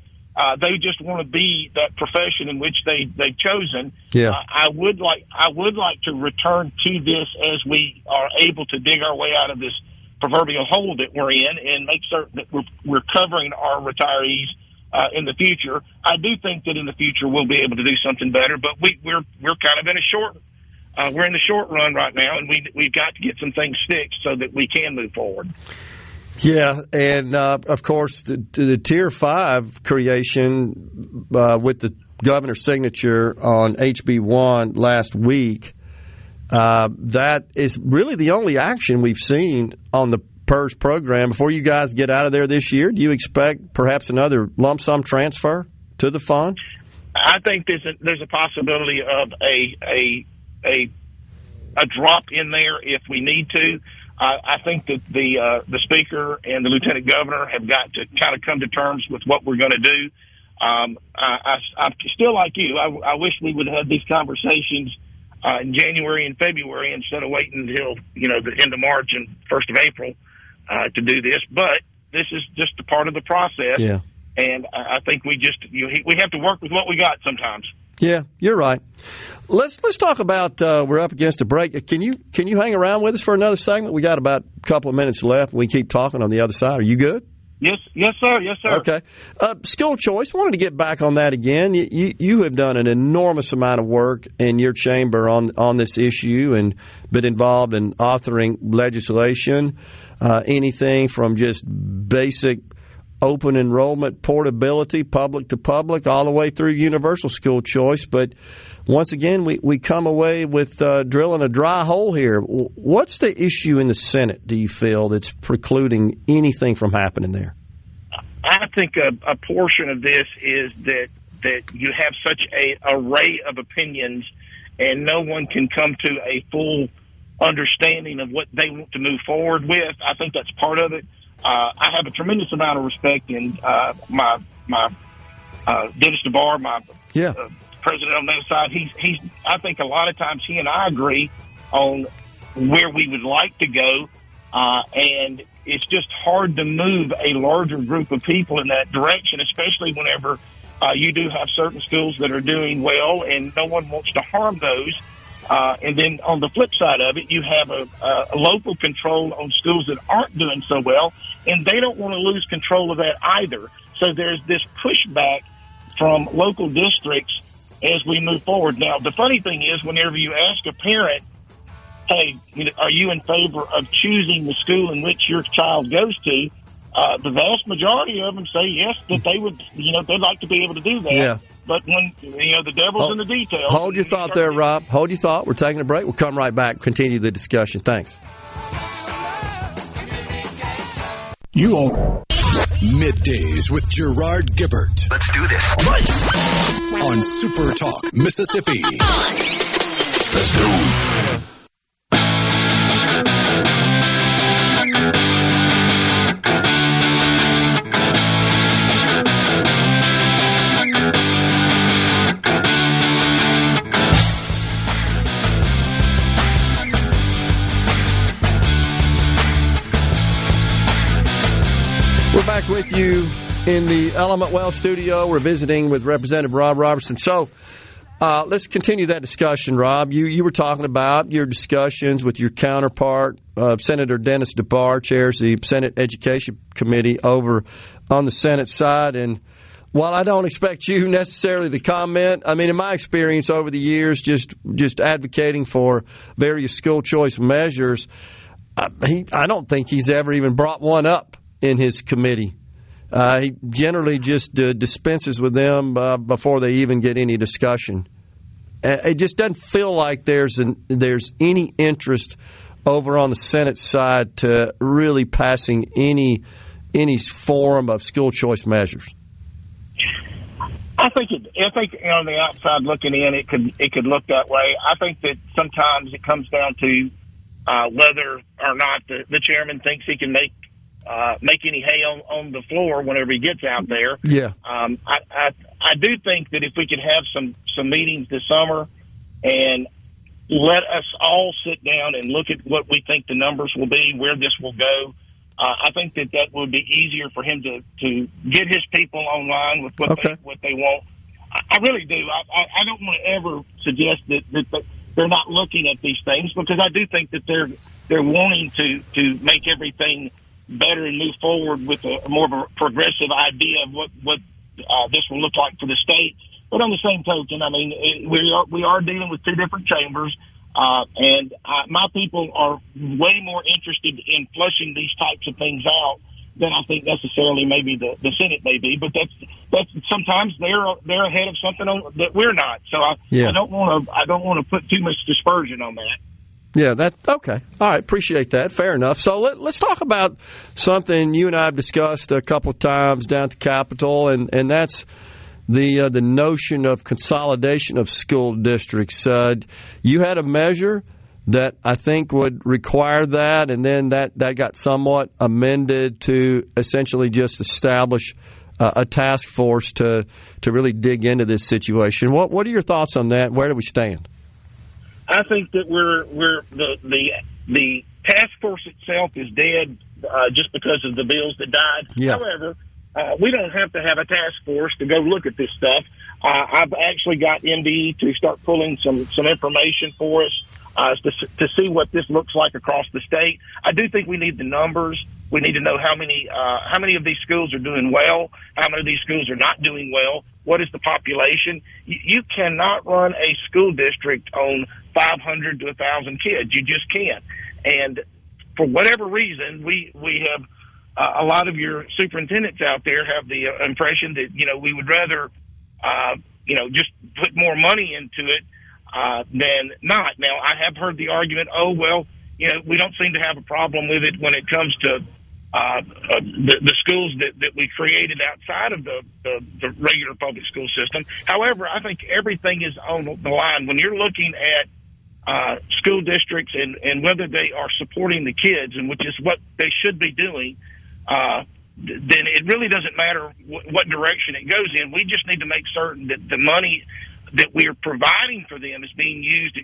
They just want to be that profession in which they've chosen. Yeah. I would like to return to this as we are able to dig our way out of this proverbial hole that we're in and make certain that we're covering our retirees in the future. I do think that in the future we'll be able to do something better, but we're kind of in we're in the short run right now, and we've got to get some things fixed so that we can move forward. Yeah, and of course, the Tier 5 creation with the governor's signature on HB1 last week, that is really the only action we've seen on the PERS program. Before you guys get out of there this year, do you expect perhaps another lump sum transfer to the fund? I think there's a possibility of a drop in there if we need to. I think that the speaker and the lieutenant governor have got to kind of come to terms with what we're going to do. I'm still like you. I wish we would have these conversations in January and February instead of waiting until the end of March and 1st of April to do this. But this is just a part of the process. Yeah. And I think we have to work with what we got sometimes. Yeah, you're right. Let's talk about we're up against a break. Can you hang around with us for another segment? We got about a couple of minutes left. We keep talking on the other side. Are you good? Yes, sir. Yes, sir. Okay. School choice. Wanted to get back on that again. You have done an enormous amount of work in your chamber on this issue and been involved in authoring legislation, anything from just basic open enrollment, portability, public to public, all the way through universal school choice. But once again, we come away with drilling a dry hole here. What's the issue in the Senate, do you feel, that's precluding anything from happening there? I think a portion of this is that you have such an array of opinions and no one can come to a full understanding of what they want to move forward with. I think that's part of it. I have a tremendous amount of respect in my Dennis DeBar, my president on that side. He's. I think a lot of times he and I agree on where we would like to go, and it's just hard to move a larger group of people in that direction, especially whenever you do have certain schools that are doing well, and no one wants to harm those. And then on the flip side of it, you have a local control on schools that aren't doing so well, and they don't want to lose control of that either. So there's this pushback from local districts as we move forward. Now, the funny thing is, whenever you ask a parent, hey, are you in favor of choosing the school in which your child goes to, the vast majority of them say yes, that they would, they'd like to be able to do that. Yeah. But when, the devil's in the details. Hold your thought there, Rob. Hold your thought. We're taking a break. We'll come right back, continue the discussion. Thanks. You all. Middays with Gerard Gibert. Let's do this. On SuperTalk, Mississippi. Let's go. We're back with you in the Element Wealth studio. We're visiting with Representative Rob Roberson. So let's continue that discussion, Rob. You were talking about your discussions with your counterpart, Senator Dennis DeBar, chairs the Senate Education Committee over on the Senate side. And while I don't expect you necessarily to comment, I mean, in my experience over the years, just advocating for various school choice measures, I don't think he's ever even brought one up in his committee. He generally just dispenses with them before they even get any discussion. It just doesn't feel like there's any interest over on the Senate side to really passing any form of school choice measures. I think on the outside looking in, it could look that way. I think that sometimes it comes down to whether or not the chairman thinks he can make any hay on the floor whenever he gets out there. Yeah. I do think that if we could have some meetings this summer and let us all sit down and look at what we think the numbers will be, where this will go, I think that would be easier for him to get his people online with what they want. I really do. I don't want to ever suggest that they're not looking at these things, because I do think that they're wanting to make everything better and move forward with a more of a progressive idea of what this will look like for the state. But on the same token, I mean, we are dealing with two different chambers, and my people are way more interested in flushing these types of things out than I think necessarily maybe the Senate may be. But that's sometimes they're ahead of something that we're not. So I don't want to put too much dispersion on that. Yeah, okay. All right, appreciate that. Fair enough. So let's talk about something you and I have discussed a couple of times down at the Capitol, and that's the notion of consolidation of school districts. You had a measure that I think would require that, and then that got somewhat amended to essentially just establish a task force to really dig into this situation. What are your thoughts on that? Where do we stand? I think that the task force itself is dead just because of the bills that died. Yeah. However, we don't have to have a task force to go look at this stuff. I've actually got MDE to start pulling some information for us to see what this looks like across the state. I do think we need the numbers. We need to know how many of these schools are doing well, how many of these schools are not doing well. What is the population? You cannot run a school district on 500 to 1,000 kids. You just can't. And for whatever reason, we have a lot of your superintendents out there have the impression that, we would rather, just put more money into it than not. Now, I have heard the argument, we don't seem to have a problem with it when it comes to the schools that we created outside of the regular public school system. However, I think everything is on the line. When you're looking at school districts and whether they are supporting the kids, and which is what they should be doing, then it really doesn't matter what direction it goes in. We just need to make certain that the money that we are providing for them is being used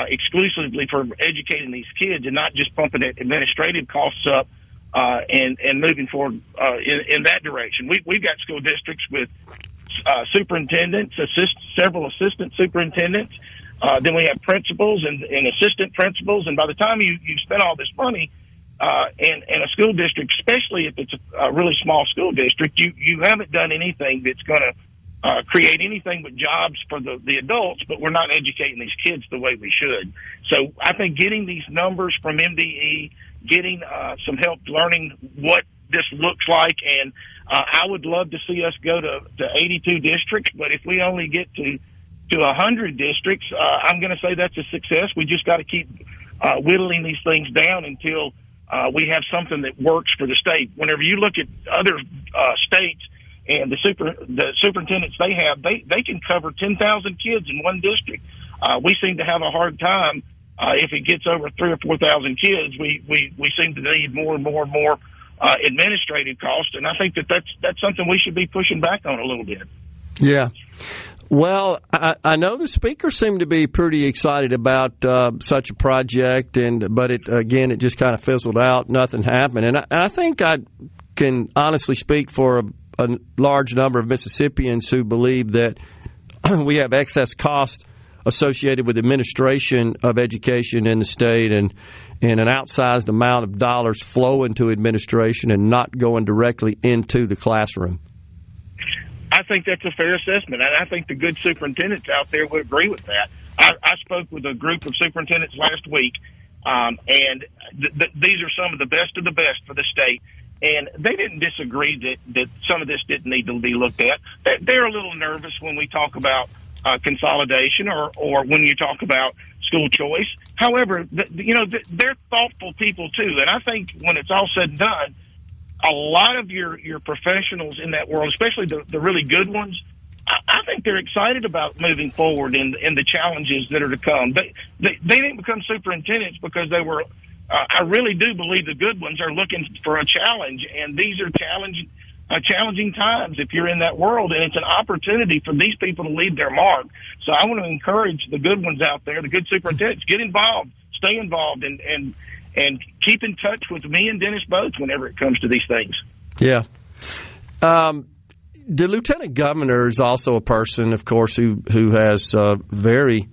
exclusively for educating these kids and not just pumping administrative costs up and moving forward in that direction. We've got school districts with superintendents, several assistant superintendents. Then we have principals and assistant principals. And by the time you spend all this money in a school district, especially if it's a really small school district, you haven't done anything that's going to create anything but jobs for the adults, but we're not educating these kids the way we should. So I think getting these numbers from MDE, getting some help learning what this looks like, and I would love to see us go to 82 districts, but if we only get to 100 districts, I'm going to say that's a success. We just got to keep whittling these things down until we have something that works for the state. Whenever you look at other states and the superintendents they have, they can cover 10,000 kids in one district. We seem to have a hard time if it gets over 3,000 or 4,000 kids. We seem to need more and more administrative costs, and I think that's something we should be pushing back on a little bit. Yeah. Well, I know the speaker seemed to be pretty excited about such a project, but it just kind of fizzled out. Nothing happened. And I think I can honestly speak for a large number of Mississippians who believe that we have excess costs associated with administration of education in the state and an outsized amount of dollars flow into administration and not going directly into the classroom. I think that's a fair assessment, and I think the good superintendents out there would agree with that. I spoke with a group of superintendents last week, and these are some of the best for the state, and they didn't disagree that some of this didn't need to be looked at. They're a little nervous when we talk about consolidation or when you talk about school choice. However, they're thoughtful people, too, and I think when it's all said and done, a lot of your professionals in that world, especially the really good ones, I think they're excited about moving forward in the challenges that are to come. They didn't become superintendents because they were. I really do believe the good ones are looking for a challenge, and these are challenging times if you're in that world, and it's an opportunity for these people to leave their mark. So I want to encourage the good ones out there, the good superintendents, get involved, stay involved, and keep in touch with me and Dennis both whenever it comes to these things. Yeah. The lieutenant governor is also a person, of course, who has very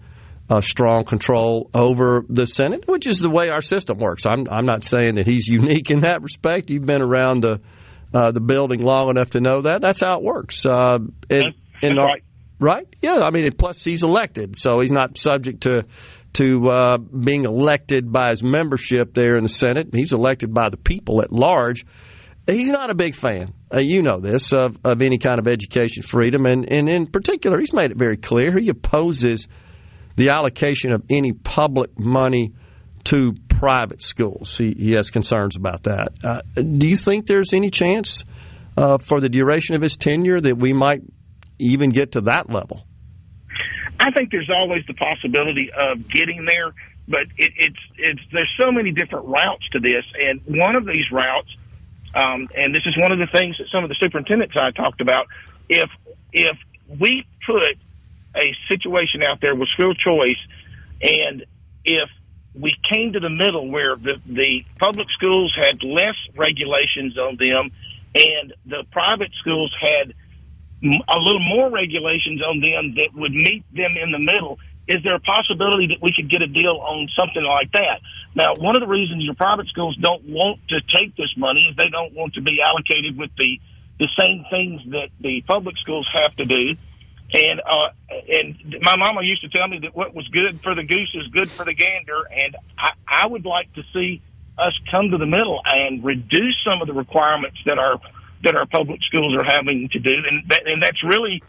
strong control over the Senate, which is the way our system works. I'm not saying that he's unique in that respect. You've been around the building long enough to know that. That's how it works. That's right. Right? Yeah. I mean, plus he's elected, so he's not subject to being elected by his membership there in the Senate. He's elected by the people at large. He's not a big fan, you know this, of any kind of education freedom. And in particular, he's made it very clear he opposes the allocation of any public money to private schools. He has concerns about that. Do you think there's any chance for the duration of his tenure that we might even get to that level? I think there's always the possibility of getting there, but there's so many different routes to this, and one of these routes, and this is one of the things that some of the superintendents I talked about, if we put a situation out there with school choice, and if we came to the middle where the public schools had less regulations on them and the private schools had a little more regulations on them that would meet them in the middle, is there a possibility that we could get a deal on something like that? Now, one of the reasons your private schools don't want to take this money is they don't want to be allocated with the same things that the public schools have to do. And my mama used to tell me that what was good for the goose is good for the gander, and I would like to see us come to the middle and reduce some of the requirements that our public schools are having to do, and that's really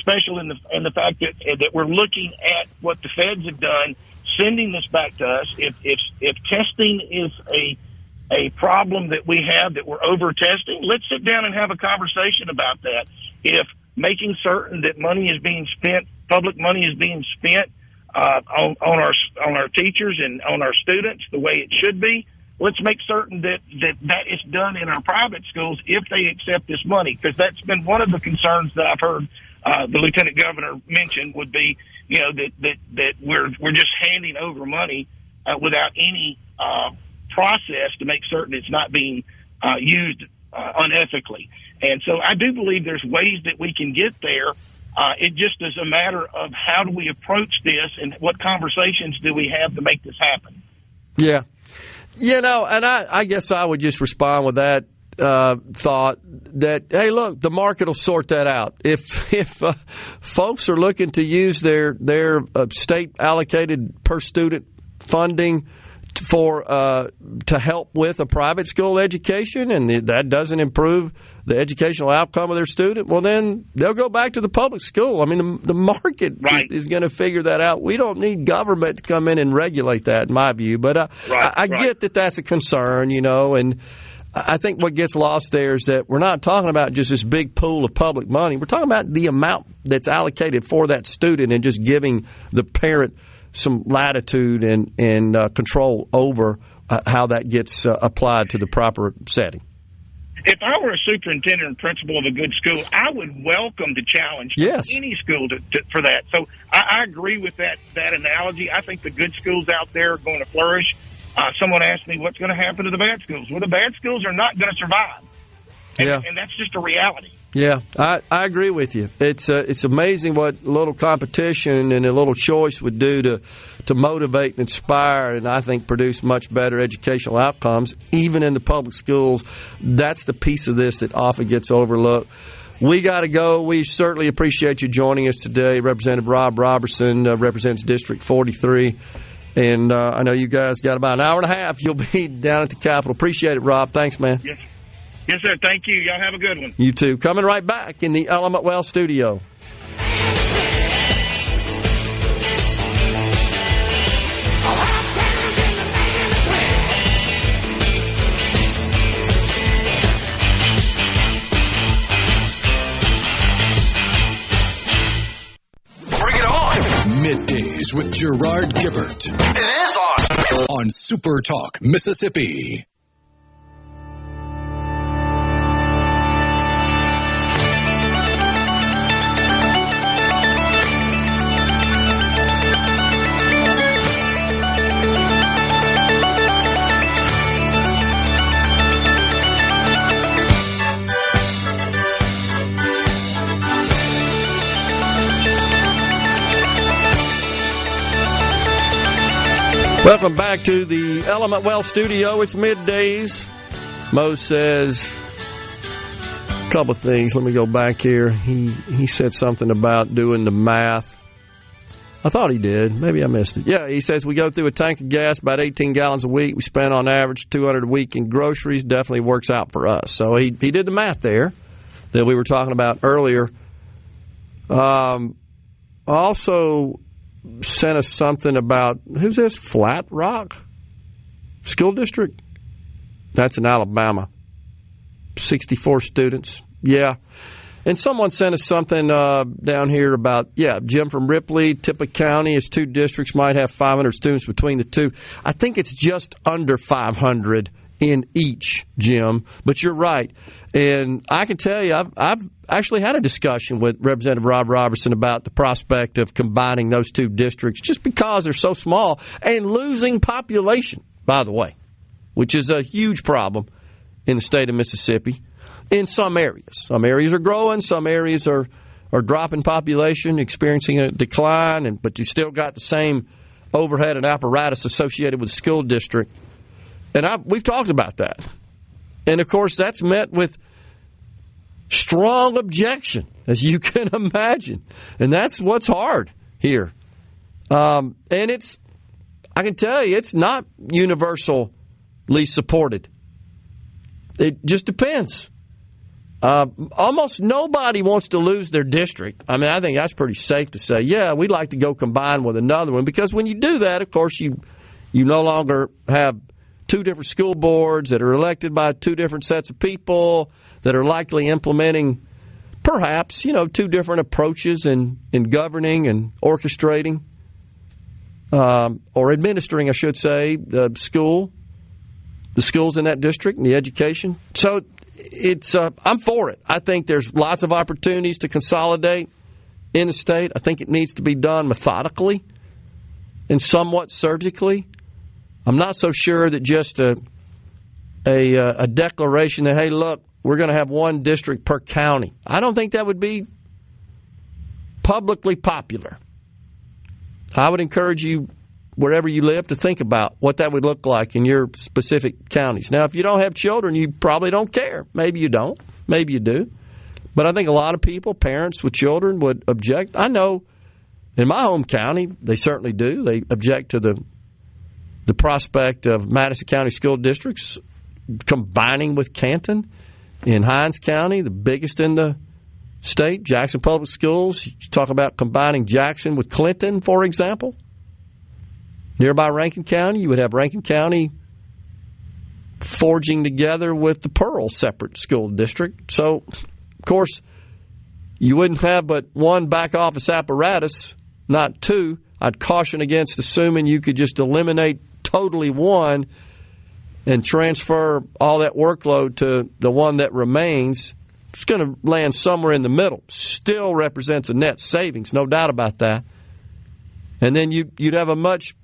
special in the fact that we're looking at what the feds have done, sending this back to us. If testing is a problem that we have, that we're over testing, let's sit down and have a conversation about that. If making certain that money is being spent, public money is being spent on our teachers and on our students the way it should be, let's make certain that is done in our private schools if they accept this money, because that's been one of the concerns that I've heard the lieutenant governor mention would be, that we're just handing over money without any process to make certain it's not being used unethically. And so I do believe there's ways that we can get there. It just is a matter of how do we approach this and what conversations do we have to make this happen. Yeah. And I guess I would just respond with that thought that, hey, look, the market will sort that out. If folks are looking to use their state allocated per student funding to help with a private school education, and that doesn't improve the educational outcome of their student, well, then they'll go back to the public school. I mean, the market is going to figure that out. We don't need government to come in and regulate that, in my view. But I get that that's a concern, and I think what gets lost there is that we're not talking about just this big pool of public money. We're talking about the amount that's allocated for that student and just giving the parent some latitude and control over how that gets applied to the proper setting. If I were a superintendent and principal of a good school, I would welcome the challenge from any school for that. So I agree with that analogy. I think the good schools out there are going to flourish. Someone asked me what's going to happen to the bad schools. Well, the bad schools are not going to survive. And that's just a reality. Yeah, I agree with you. It's amazing what a little competition and a little choice would do to motivate and inspire, and I think produce much better educational outcomes, even in the public schools. That's the piece of this that often gets overlooked. We got to go. We certainly appreciate you joining us today. Representative Rob Roberson represents District 43, and I know you guys got about an hour and a half. You'll be down at the Capitol. Appreciate it, Rob. Thanks, man. Yes, sir. Thank you. Y'all have a good one. You too. Coming right back in the Element Well studio. Bring it on. Middays with Gerard Gibert. It is on SuperTalk, Mississippi. Welcome back to the Element Well studio. It's Middays. Mo says a couple of things. Let me go back here. He said something about doing the math. I thought he did. Maybe I missed it. Yeah, he says we go through a tank of gas, about 18 gallons a week. We spend on average $200 a week in groceries. Definitely works out for us. So he did the math there that we were talking about earlier. Also sent us something about, who's this? Flat Rock School District? That's in Alabama. 64 students. Yeah. And someone sent us something down here about, Jim from Ripley, Tippah County, his 2 districts might have 500 students between the 2. I think it's just under 500 in each, Jim. But you're right. And I can tell you, I've actually had a discussion with Representative Rob Roberson about the prospect of combining those 2 districts just because they're so small and losing population, by the way, which is a huge problem in the state of Mississippi. In some areas. Some areas are growing, some areas are dropping population, experiencing a decline, but you still got the same overhead and apparatus associated with the school district. And we've talked about that. And, of course, that's met with strong objection, as you can imagine. And that's what's hard here. And I can tell you, it's not universally supported. It just depends. Almost nobody wants to lose their district. I mean, I think that's pretty safe to say, we'd like to go combine with another one, because when you do that, of course, you no longer have 2 different school boards that are elected by 2 different sets of people that are likely implementing perhaps, 2 different approaches in governing and orchestrating or administering, I should say, the schools in that district and the education. So I'm for it. I think there's lots of opportunities to consolidate in the state. I think it needs to be done methodically and somewhat surgically. I'm not so sure that just a declaration that, hey, look, we're going to have 1 district per county. I don't think that would be publicly popular. I would encourage you, wherever you live, to think about what that would look like in your specific counties. Now, if you don't have children, you probably don't care. Maybe you don't. Maybe you do. But I think a lot of people, parents with children, would object. I know in my home county, they certainly do. They object to the prospect of Madison County school districts combining with Canton. In Hinds County, the biggest in the state, Jackson Public Schools, you talk about combining Jackson with Clinton, for example. Nearby Rankin County, you would have Rankin County forging together with the Pearl separate school district. So, of course, you wouldn't have but 1 back office apparatus, not 2. I'd caution against assuming you could just eliminate totally 1 and transfer all that workload to the one that remains. It's going to land somewhere in the middle. Still represents a net savings, no doubt about that. And then you'd have a much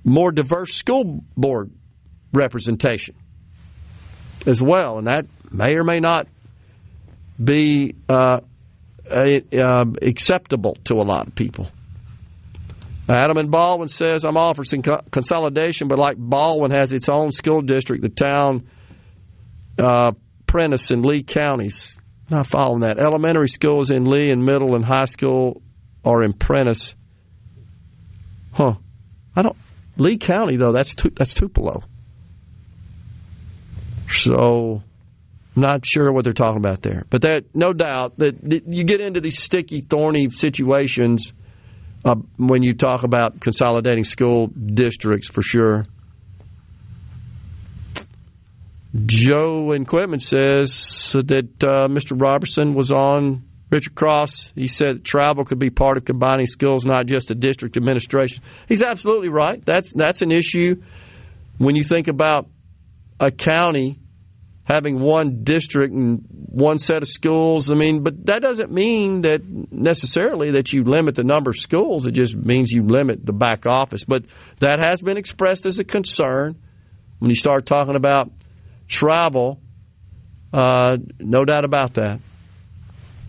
more diverse school board representation as well, and that may or may not be acceptable to a lot of people. Adam in Baldwin says, I'm all for consolidation, but like Baldwin has its own school district, the town, Prentice and Lee counties. Not following that. Elementary schools in Lee and middle and high school are in Prentice. Lee County, though, that's Tupelo. So, not sure what they're talking about there. But that, no doubt, that you get into these sticky, thorny situations when you talk about consolidating school districts, for sure. Joe in Quitman says that Mr. Roberson was on Richard Cross. He said travel could be part of combining schools, not just a district administration. He's absolutely right. That's an issue when you think about a county having 1 district and 1 set of schools. I mean, but that doesn't mean that necessarily that you limit the number of schools. It just means you limit the back office. But that has been expressed as a concern when you start talking about travel. No doubt about that.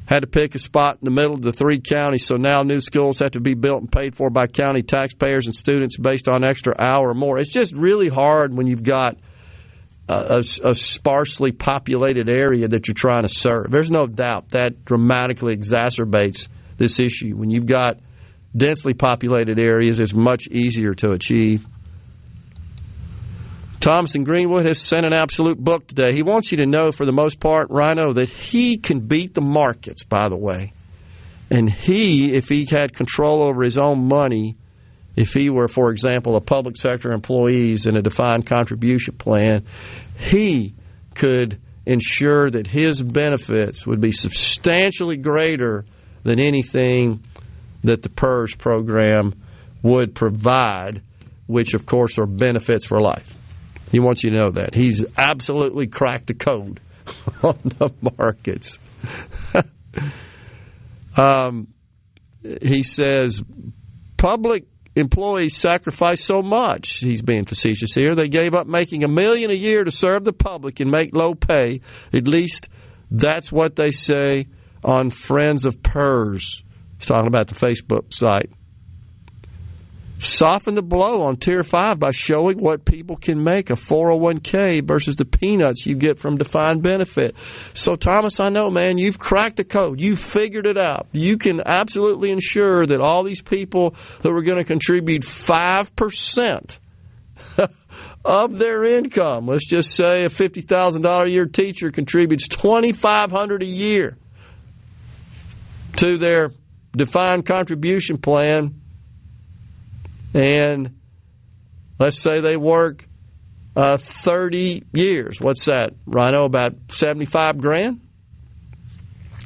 Had to pick a spot in the middle of the 3 counties, so now new schools have to be built and paid for by county taxpayers and students based on extra hour or more. It's just really hard when you've got a sparsely populated area that you're trying to serve. There's no doubt that dramatically exacerbates this issue. When you've got densely populated areas, it's much easier to achieve. Thomas in Greenwood has sent an absolute book today. He wants you to know, for the most part, Rhino, that he can beat the markets, by the way. And if he had control over his own money, if he were, for example, a public sector employee in a defined contribution plan, he could ensure that his benefits would be substantially greater than anything that the PERS program would provide, which, of course, are benefits for life. He wants you to know that. He's absolutely cracked the code on the markets. He says public employees sacrifice so much. He's being facetious here. They gave up making $1 million a year to serve the public and make low pay. At least that's what they say on Friends of PERS. He's talking about the Facebook site. Soften the blow on Tier 5 by showing what people can make a 401k versus the peanuts you get from defined benefit. So, Thomas, I know, man, you've cracked the code. You've figured it out. You can absolutely ensure that all these people who are going to contribute 5% of their income, let's just say a $50,000 a year teacher contributes $2,500 a year to their defined contribution plan, and let's say they work 30 years. What's that, Rhino? About $75,000?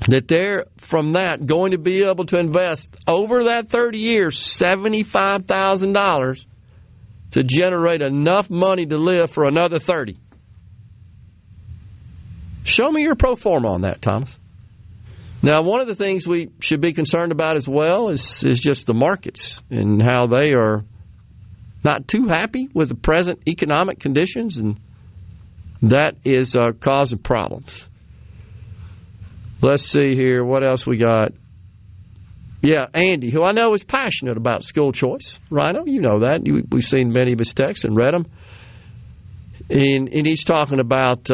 That they're, from that, going to be able to invest over that 30 years $75,000 to generate enough money to live for another 30. Show me your pro forma on that, Thomas. Now, one of the things we should be concerned about as well is just the markets and how they are not too happy with the present economic conditions, and that is causing problems. Let's see here. What else we got? Yeah, Andy, who I know is passionate about school choice. Rhino, you know that. We've seen many of his texts and read them. And he's talking about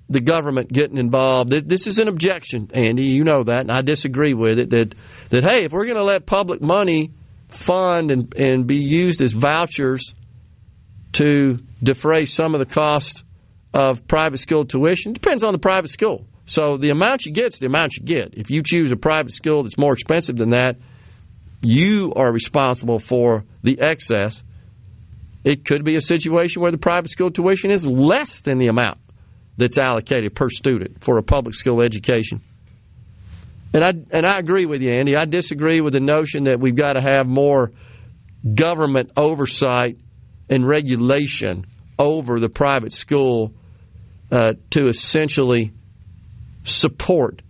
the government getting involved. This is an objection, Andy. You know that, and I disagree with it. That hey, if we're going to let public money fund and be used as vouchers to defray some of the cost of private school tuition, it depends on the private school. So the amount you get is the amount you get. If you choose a private school that's more expensive than that, you are responsible for the excess. It could be a situation where the private school tuition is less than the amount that's allocated per student for a public school education. And I agree with you, Andy. I disagree with the notion that we've got to have more government oversight and regulation over the private school to essentially support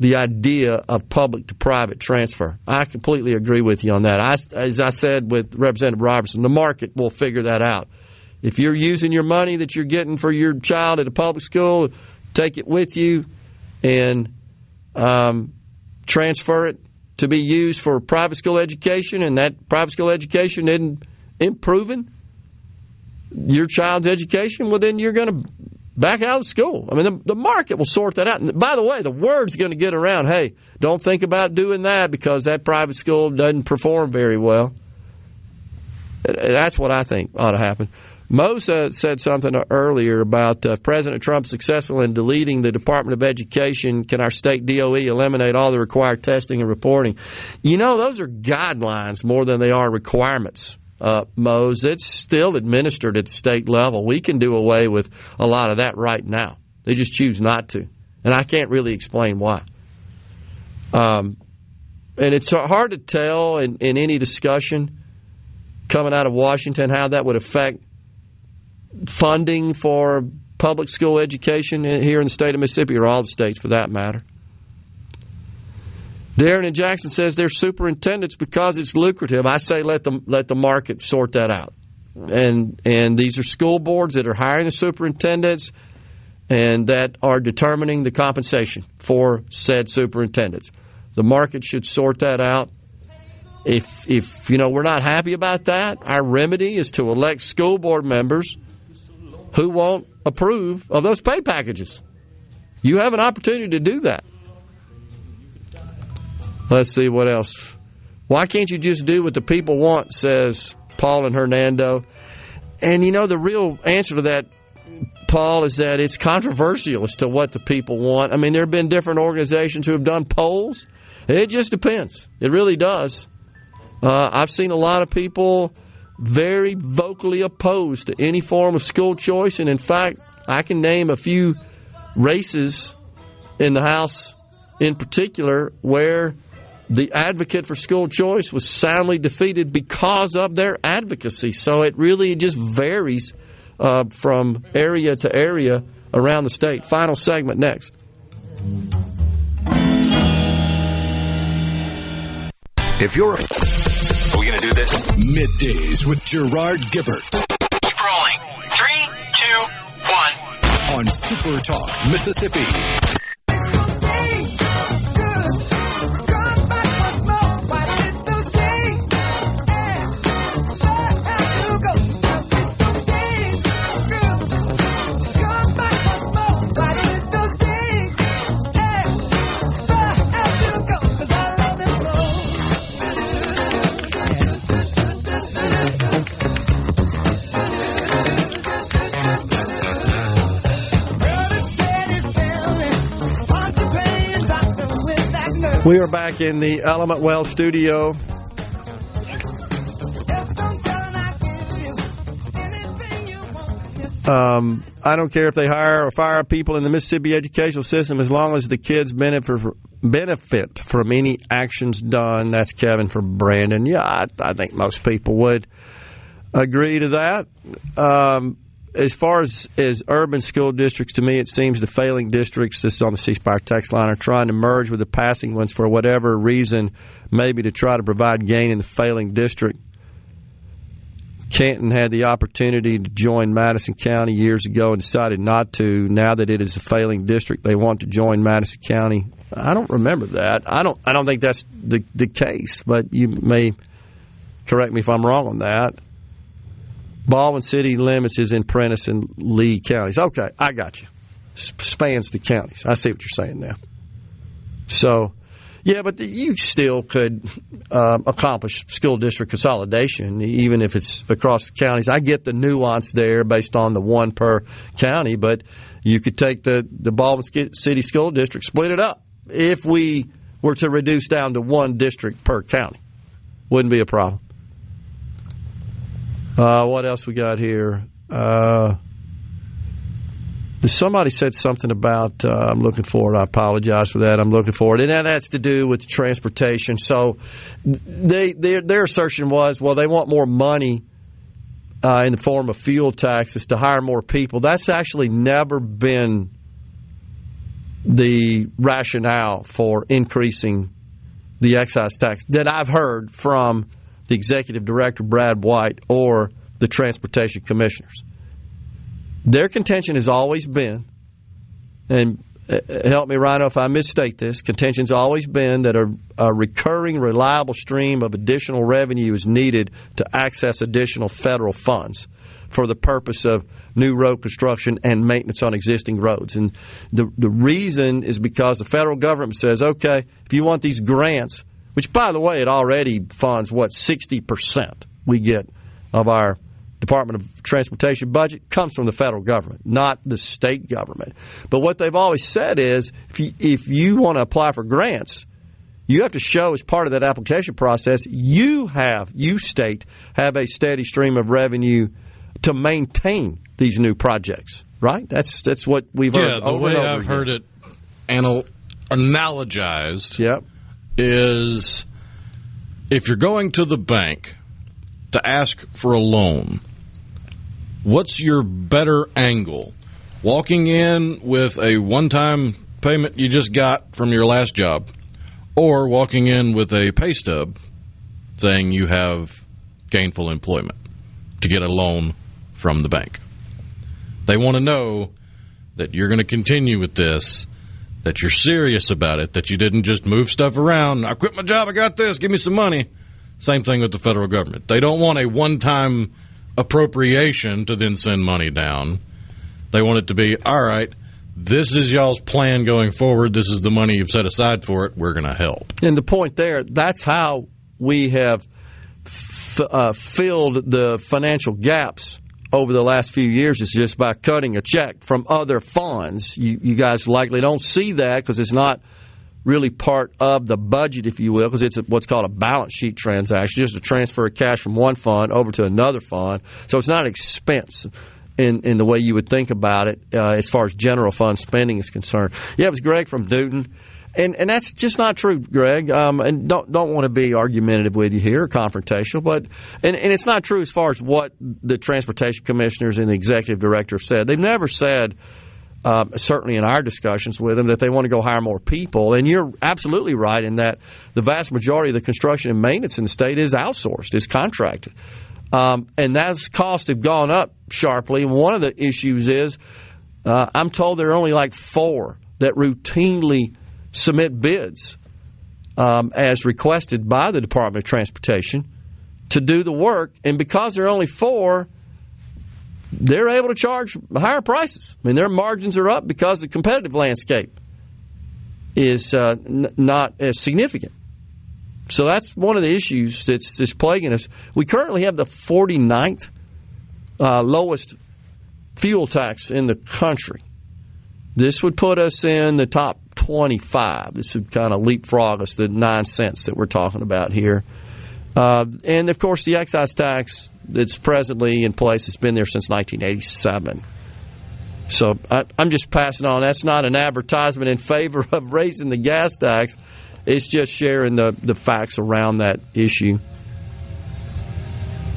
the idea of public to private transfer. I completely agree with you on that. As I said with Representative Roberson, the market will figure that out. If you're using your money that you're getting for your child at a public school, take it with you and transfer it to be used for private school education, and that private school education isn't improving your child's education, well, then you're going to back out of school. I mean, the market will sort that out. And by the way, the word's going to get around, hey, don't think about doing that because that private school doesn't perform very well. That's what I think ought to happen. Mo said something earlier about President Trump successful in deleting the Department of Education. Can our state DOE eliminate all the required testing and reporting? You know, those are guidelines more than they are requirements, Mose. It's still administered at the state level. We can do away with a lot of that right now. They just choose not to. And I can't really explain why. And it's hard to tell in any discussion coming out of Washington how that would affect funding for public school education here in the state of Mississippi, or all the states for that matter. Darren in Jackson says they're superintendents because it's lucrative. I say let the market sort that out. And these are school boards that are hiring the superintendents and that are determining the compensation for said superintendents. The market should sort that out. If we're not happy about that, our remedy is to elect school board members who won't approve of those pay packages. You have an opportunity to do that. Let's see what else. Why can't you just do what the people want, says Paul and Hernando. And the real answer to that, Paul, is that it's controversial as to what the people want. I mean, there have been different organizations who have done polls. It just depends. It really does. I've seen a lot of people very vocally opposed to any form of school choice, and in fact, I can name a few races in the House in particular where the advocate for school choice was soundly defeated because of their advocacy. So it really just varies from area to area around the state. Final segment next. If you're Are we going to do this? Middays with Gerard Gibert. Keep rolling. 3, 2, 1. On SuperTalk, Mississippi. We are back in the Element Well studio. I don't care if they hire or fire people in the Mississippi educational system as long as the kids benefit from any actions done. That's Kevin from Brandon. Yeah, I think most people would agree to that. As far as urban school districts, to me, it seems the failing districts, this is on the C Spire text line, are trying to merge with the passing ones for whatever reason, maybe to try to provide gain in the failing district. Canton had the opportunity to join Madison County years ago and decided not to. Now that it is a failing district, they want to join Madison County. I don't remember that. I don't think that's the case, but you may correct me if I'm wrong on that. Baldwin city limits is in Prentiss and Lee counties. Okay, I got you. Spans the counties. I see what you're saying now. So, yeah, but you still could accomplish school district consolidation, even if it's across the counties. I get the nuance there based on the one per county, but you could take the Baldwin City School District, split it up. If we were to reduce down to one district per county, wouldn't be a problem. What else we got here? Somebody said something about, I'm looking for it. I apologize for that. I'm looking for it. And that has to do with transportation. So their assertion was, well, they want more money in the form of fuel taxes to hire more people. That's actually never been the rationale for increasing the excise tax that I've heard from the executive director, Brad White, or the transportation commissioners. Their contention has always been, and help me, Rhino, if I misstate this, contention's always been that a recurring, reliable stream of additional revenue is needed to access additional federal funds for the purpose of new road construction and maintenance on existing roads. And the reason is because the federal government says, okay, if you want these grants, which, by the way, it already funds, 60% we get of our Department of Transportation budget comes from the federal government, not the state government. But what they've always said is if you want to apply for grants, you have to show as part of that application process you state have a steady stream of revenue to maintain these new projects, right? That's what we've heard. Yeah, the way I've heard it analogized. Yep. Is if you're going to the bank to ask for a loan, what's your better angle? Walking in with a one-time payment you just got from your last job, or walking in with a pay stub saying you have gainful employment to get a loan from the bank? They want to know that you're going to continue with this, that you're serious about it, that you didn't just move stuff around. I quit my job, I got this, give me some money. Same thing with the federal government. They don't want a one-time appropriation to then send money down. They want it to be, all right, this is y'all's plan going forward. This is the money you've set aside for it. We're going to help. And the point there, that's how we have filled the financial gaps over the last few years, is just by cutting a check from other funds. You guys likely don't see that because it's not really part of the budget, if you will, because it's what's called a balance sheet transaction, just a transfer of cash from one fund over to another fund. So it's not an expense. in the way you would think about it as far as general fund spending is concerned. Yeah, it was Greg from Newton. And that's just not true, Greg. And don't want to be argumentative with you here or confrontational, but and it's not true as far as what the transportation commissioners and the executive director have said. They've never said, certainly in our discussions with them, that they want to go hire more people. And you're absolutely right in that the vast majority of the construction and maintenance in the state is outsourced, is contracted, and those costs have gone up sharply. And one of the issues is I'm told there are only like 4 that routinely submit bids as requested by the Department of Transportation to do the work, and because there are only 4, they're able to charge higher prices. I mean, their margins are up because the competitive landscape is not as significant. So that's one of the issues that's plaguing us. We currently have the 49th lowest fuel tax in the country. This would put us in the top 25. This would kind of leapfrog us, the 9 cents that we're talking about here. And, of course, the excise tax that's presently in place has been there since 1987. So I'm just passing on. That's not an advertisement in favor of raising the gas tax. It's just sharing the facts around that issue.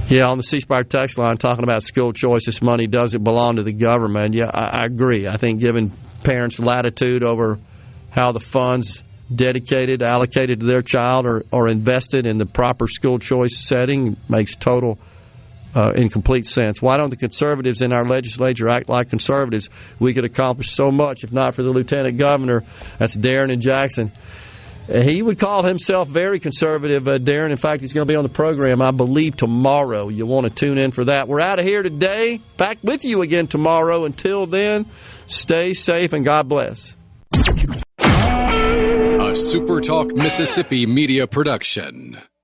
Yeah, on the C-Spire text line, talking about school choice, this money doesn't belong to the government. Yeah, I agree. I think giving parents latitude over how the funds allocated to their child or invested in the proper school choice setting makes total and complete sense. Why don't the conservatives in our legislature act like conservatives? We could accomplish so much if not for the lieutenant governor. That's Darren in Jackson. He would call himself very conservative, Darren. In fact, he's going to be on the program, I believe, tomorrow. You'll want to tune in for that. We're out of here today. Back with you again tomorrow. Until then, stay safe and God bless. A SuperTalk Mississippi media production.